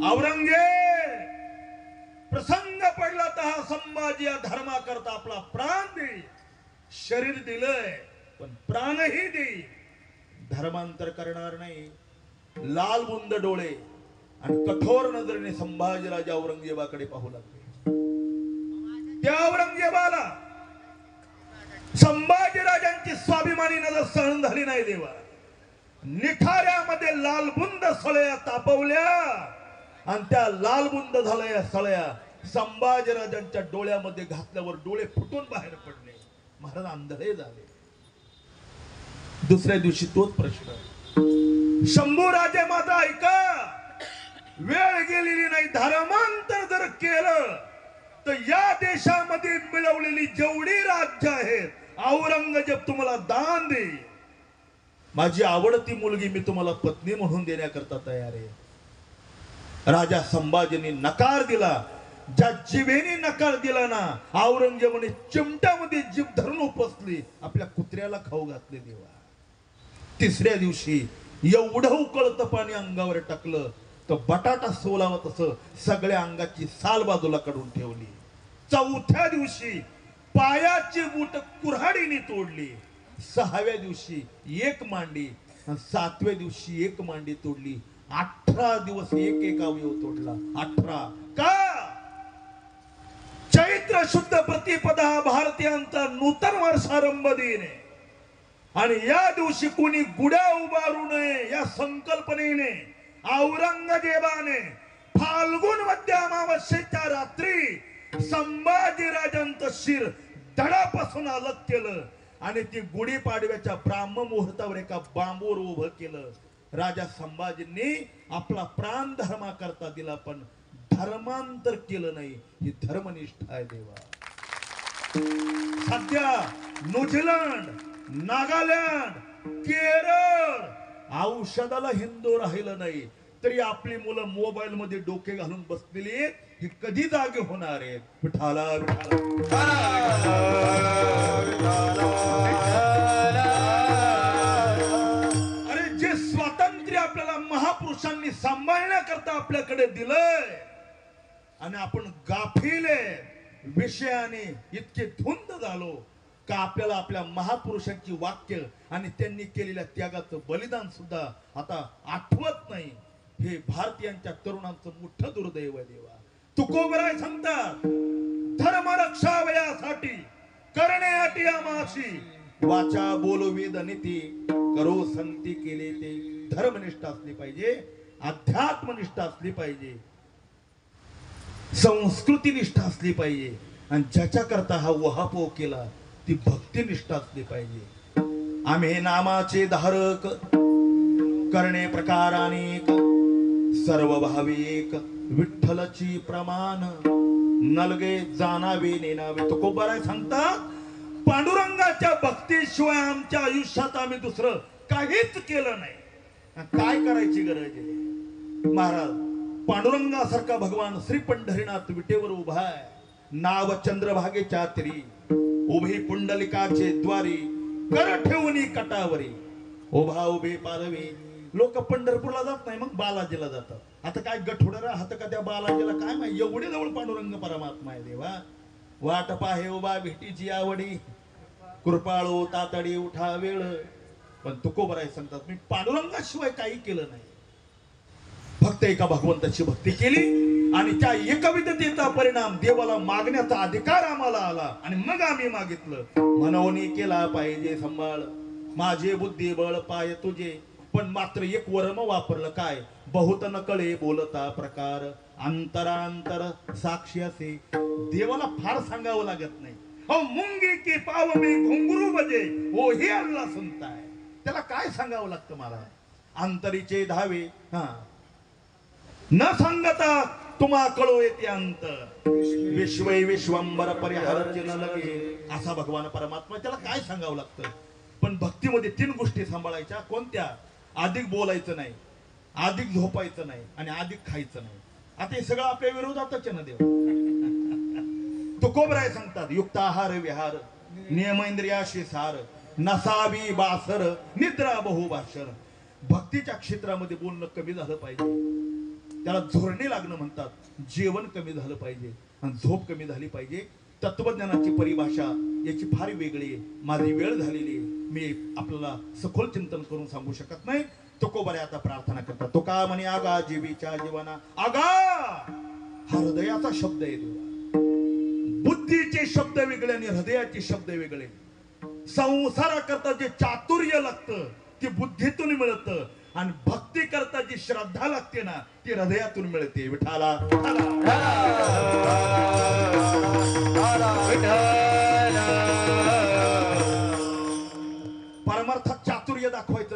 औरंगजेब, प्रसंग पडला तर हा संभाजी या धर्माकरता आपला प्राण देईल. शरीर दिलंय पण प्राणही देईल. धर्मांतर करणार नाही. लाल बुंद डोळे आणि कठोर नजरेने संभाजीराजे औरंगजेबाकडे पाहू लागले. त्या औरंगजेबाला संभाजीराजांची स्वाभिमानी नजर सहन झाली नाही. देवा निखाऱ्यामध्ये लालबुंद सळया तापवल्या आणि त्या लालबुंद झाल्या सळया संभाजीराजांच्या डोळ्यामध्ये घातल्यावर डोळे फुटून बाहेर पडले. महाराज आंधळे झाले. दुसऱ्या दिवशी तोच प्रश्न, शंभू राजे माझा ऐका, वेळ गेलेली नाही. धर्मांतर जर केलं तर या देशामध्ये मिळवलेली जेवढी राज्य आहेत औरंगजेब तुम्हाला दान देईल. माझी आवडती मुलगी मी तुम्हाला पत्नी म्हणून देण्याकरता तयार आहे. राजा संभाजीने नकार दिला. ज्या जिभेने नकार दिला ना, औरंगजेबाने चिमट्यामध्ये जीभ धरून उपसली, आपल्या कुत्र्याला खाऊ घातले. देवा, तिसऱ्या दिवशी एवढं उकळतं पाणी अंगावर टाकलं तर बटाटा सोलावा तसं सगळ्या अंगाची साल बाजूला काढून ठेवली. चौथ्या दिवशी पायाची बूट कुऱ्हाडीने तोडली. सहाव्या दिवशी एक मांडी, सातव्या दिवशी एक मांडी तोडली. 18 दिवस एक एक अवयव तोडला. 18 का? चैत्र शुद्ध प्रतिपदा भारतीयांचा नूतन वर्षारंभ दिन आहे. आणि या दिवशी कोणी गुड्या उभारू नये या संकल्पनेने औरंगजेबाने फाल्गुन मध्य अमावस्येच्या रात्री संभाजीराजांचं शिर धडापासून अलग केलं आणि ती गुढीपाडव्याच्या ब्राह्म मुहूर्तावर एका बांबूवर उभं केलं. राजा संभाजींनी आपला प्राण धर्मा करता दिला, पण धर्मांतर केलं नाही. ही धर्मनिष्ठा आहे देवा. सध्या न्यूझीलंड, नागालँड, केरळ औषधाला हिंदू राहिलं नाही तरी आपली मुलं मोबाईल मध्ये डोके घालून बसलेली आहेत. हे कधी जागे होणार आहेत? विठाला अरे, जे स्वातंत्र्य आपल्याला महापुरुषांनी सांभाळण्याकरता आपल्याकडे दिलंय आणि आपण गाफीले विषयाने इतके धुंद झालो का आपल्याला आपल्या महापुरुषांची वाक्य आणि त्यांनी केलेल्या त्यागाचं बलिदान सुद्धा आता आठवत नाही. हे भारतीयांच्या तरुणांचं मोठं दुर्दैव आहे देवा. तुकोबराय सांगतात, धर्मरक्षावयासाठी करण्यासाठी आमाशी वाचा बोलो वेद नीती करो संती केले ते. धर्मनिष्ठा असली पाहिजे, अध्यात्मनिष्ठा असली पाहिजे, संस्कृतीनिष्ठा असली पाहिजे. आणि ज्याच्याकरता हा वहापोह केला ती भक्तिनिष्ठा असली पाहिजे. आम्ही नामाचे धारक करणे प्रकार अनेक, सर्व भाविक विठ्ठलची प्रमाण नलगे जाणावे नेनावे. तुकोबाराय सांगतात, पांडुरंगाच्या भक्तीशिवाय आमच्या आयुष्यात आम्ही दुसरं काहीच केलं नाही. काय करायची गरज आहे? महाराज, पांडुरंगासारखा भगवान श्री पंढरीनाथ विटेवर उभा आहे. नाव चंद्रभागेच्या तिरी उभे पुंडलिकाचे द्वारी कर ठेवून कटावरी. उभा उभे पालवे. लोक पंढरपूरला जात नाही, मग बालाजीला जातात. आता काय गठोडा राहत का त्या बालाजीला? काय माहिती, एवढे जवळ पांडुरंग परमात्मा आहे देवा. वाट पाहे उभा भेटीची आवडी, कृपाळू तातडी उठा वेळ. पण तुकोबराय सांगतात, मी पांडुरंगाशिवाय काही केलं नाही. फक्त एका भगवंताची भक्ती केली आणि त्या एकविधतेचा परिणाम देवाला मागण्याचा अधिकार आम्हाला आला आणि मग आम्ही मागितलं. मनवणी केला पाहिजे सांभाळ, माझे बुद्धिबळ पाय तुझे. पण मात्र एक वर्म वापरलं, काय? बहुत न कळे बोलता प्रकार, अंतरांतर साक्षी असे. देवाला फार सांगावं लागत नाही. हो मुंगी की पाव में घुंगरू बजे, हो हे अल्लाह सुनताय. त्याला काय सांगावं लागतं मला? अंतरीचे धावे हा न सांगता तुम्हा कळो येते अंत, विश्वै विश्वंबर परिहारचे न लगे. असा भगवान परमात्मा, त्याला काय सांगावं लागतं? पण भक्तीमध्ये 3 गोष्टी सांभाळायच्या. कोणत्या? अधिक बोलायचं नाही, अधिक झोपायचं नाही आणि अधिक खायचं नाही. आता हे सगळं आपल्या विरोधातच आहे ना देव. तुकोबराय सांगतात, युक्त आहार विहार नियमेंद्रियाशी सार, नसावी बासर निद्रा बहुभाषर. भक्तीच्या क्षेत्रामध्ये बोलणं कमी झालं पाहिजे, त्याला झोरणे लागणं म्हणतात. जेवण कमी झालं पाहिजे आणि झोप कमी झाली पाहिजे. तत्वज्ञानाची परिभाषा याची फार वेगळी आहे. माझी वेळ झालेली आहे, मी आपल्याला सखोल चिंतन करून सांगू शकत नाही. तुकोबराय आता प्रार्थना करतात. तुका म्हणे आगा जीवीच्या जीवना. आगा हा हृदयाचा शब्द आहे देवा. बुद्धीचे शब्द वेगळे आणि हृदयाचे शब्द वेगळे. संसाराकरता जे चातुर्य लागतं ते बुद्धीतून मिळतं आणि भक्ती करता जी श्रद्धा लागते ना ती हृदयातून मिळते. विठाला विठ्ठल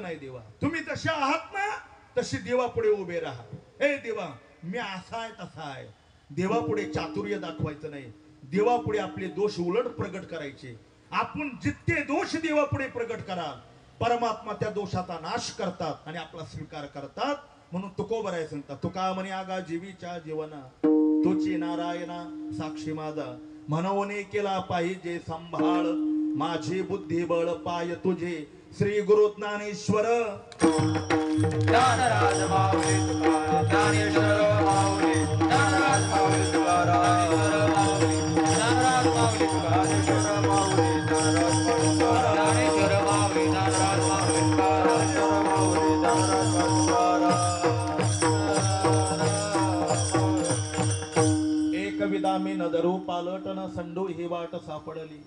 नाही देवा. तुम्ही तसे आहात ना तशी देवापुढे उभे राहा. हे देवा मी असा आहे तसा आहे. देवापुढे चातुर्य दाखवायचं नाही. देवापुढे आपले दोष उलट प्रगट करायचे. आपण जितके दोष देवापुढे प्रगट कराल परमात्मा त्या दोषाचा नाश करतात आणि आपला स्वीकार करतात. म्हणून तुकोबर आहे सांगतात तुका म्हणे आगा जीवीच्या जीवना तुची नारायणा साक्षी माझा म्हणवणे केला पाहिजे सांभाळ माझी बुद्धी बळ पाय तुझे श्री गुरु ज्ञानेश्वर ज्ञानराज माऊली तुकाराम ज्ञानेश्वर माऊली ज्ञानराज माऊली तुकाराम ज्ञानराज माऊली तुकाराम माऊली ज्ञानराज माऊली ज्ञानेश्वर माऊली ज्ञानराज माऊली तुकाराम माऊली ज्ञानराज माऊली एक विदामी न धरू पालटन संडू ही वाट सापडली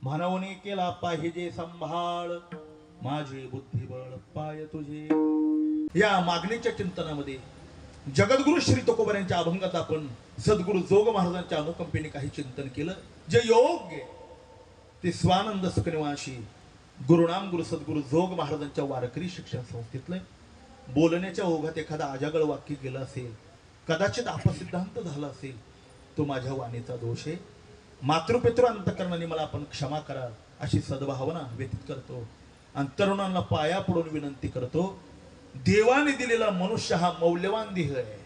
म्हणवणे केला पाहिजे सांभाळ माझे बुद्धिबळ पाय तुझे. या मागणीच्या चिंतनामध्ये जगद्गुरु श्री तुकोबारांच्या अभंगात आपण सद्गुरु जोग महाराजांच्या अनुकंपेने काही चिंतन केलं. जे योग्य ते स्वानंद सुखनिवासी गुरुनाम गुरु सद्गुरु जोग महाराजांच्या वारकरी शिक्षण संस्थेतलं. बोलण्याच्या ओघात एखादा अजागळ वाक्य गेलं असेल कदाचित अपसिद्धांत झाला असेल तो माझ्या वाणीचा दोष आहे. मातृपितृ अंतकरणाने मला आपण क्षमा कराल अशी सद्भावना व्यतीत करतो. आणि तरुणांना पाया पडून विनंती करतो देवाने दिलेला मनुष्य हा मौल्यवान देह आहे.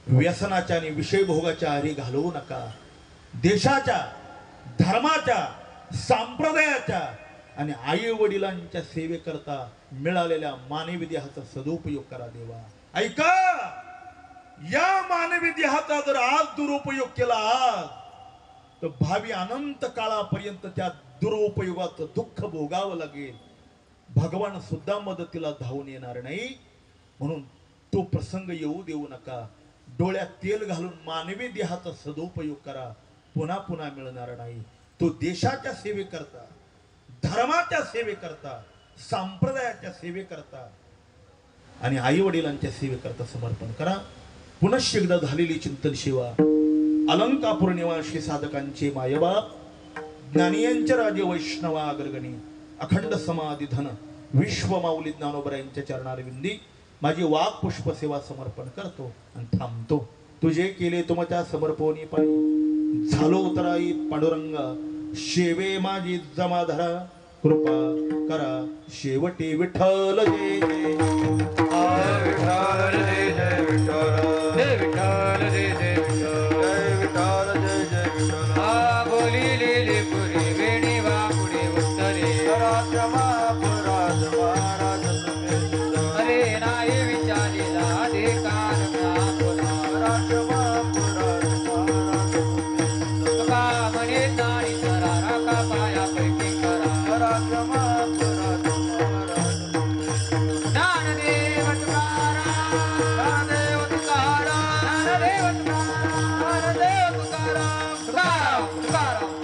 व्यसनाच्या आणि विषय भोगाच्या आरी घालवू नका. देशाच्या धर्माच्या संप्रदायाच्या आणि आई वडिलांच्या सेवेकरता मिळालेल्या मानवी देहाचा सदुपयोग करा. देवा ऐका या मानवी देहाचा जर आज दुरुपयोग केला तर भावी अनंत काळापर्यंत त्या दुरुपयोगाचं दुःख भोगावं लागेल. भगवान सुद्धा मदतीला धावून येणार नाही. म्हणून तो प्रसंग येऊ देऊ नका. डोळ्यात तेल घालून मानवी देहाचा सदुपयोग करा. पुन्हा पुन्हा मिळणार नाही. तो देशाच्या सेवेकरता धर्माच्या सेवेकरता संप्रदायाच्या सेवेकरता आणि आई वडिलांच्या सेवेकरता समर्पण करा. पुनश्च एकदा झालेली चिंतन सेवा अलंकापूर निवासी साधकांचे मायबाप ज्ञानियांचे राजे वैष्णवा अग्रगणी अखंड समाधी धन विश्व माऊली ज्ञानोबरायांच्या चरणारविंदी माझी वाघ पुष्प सेवा समर्पण करतो आणि थांबतो. तुझे केले तुमच्या समर्पणी पायी झालो उतराई पांडुरंगा शेवे माझी जमाधरा कृपा करा शेवटी विठ्ठल जय जय विठ्ठल जय जय विठ्ठल जय विठ्ठल जय जय विठ्ठल जय जय विठ्ठल हा बोली लेले पुरी वेणी वापुडे उत्तरे राज महाराज अरे नाही विचारलेला अधिकार राज महाराज तुका म्हणे नारी सरा राखा पायापैकी करा राज महाराज ज्ञानदेव तुकाराम ज्ञानदेव तुकाराम ज्ञानदेव तुकाराम तुकाराम तुकाराम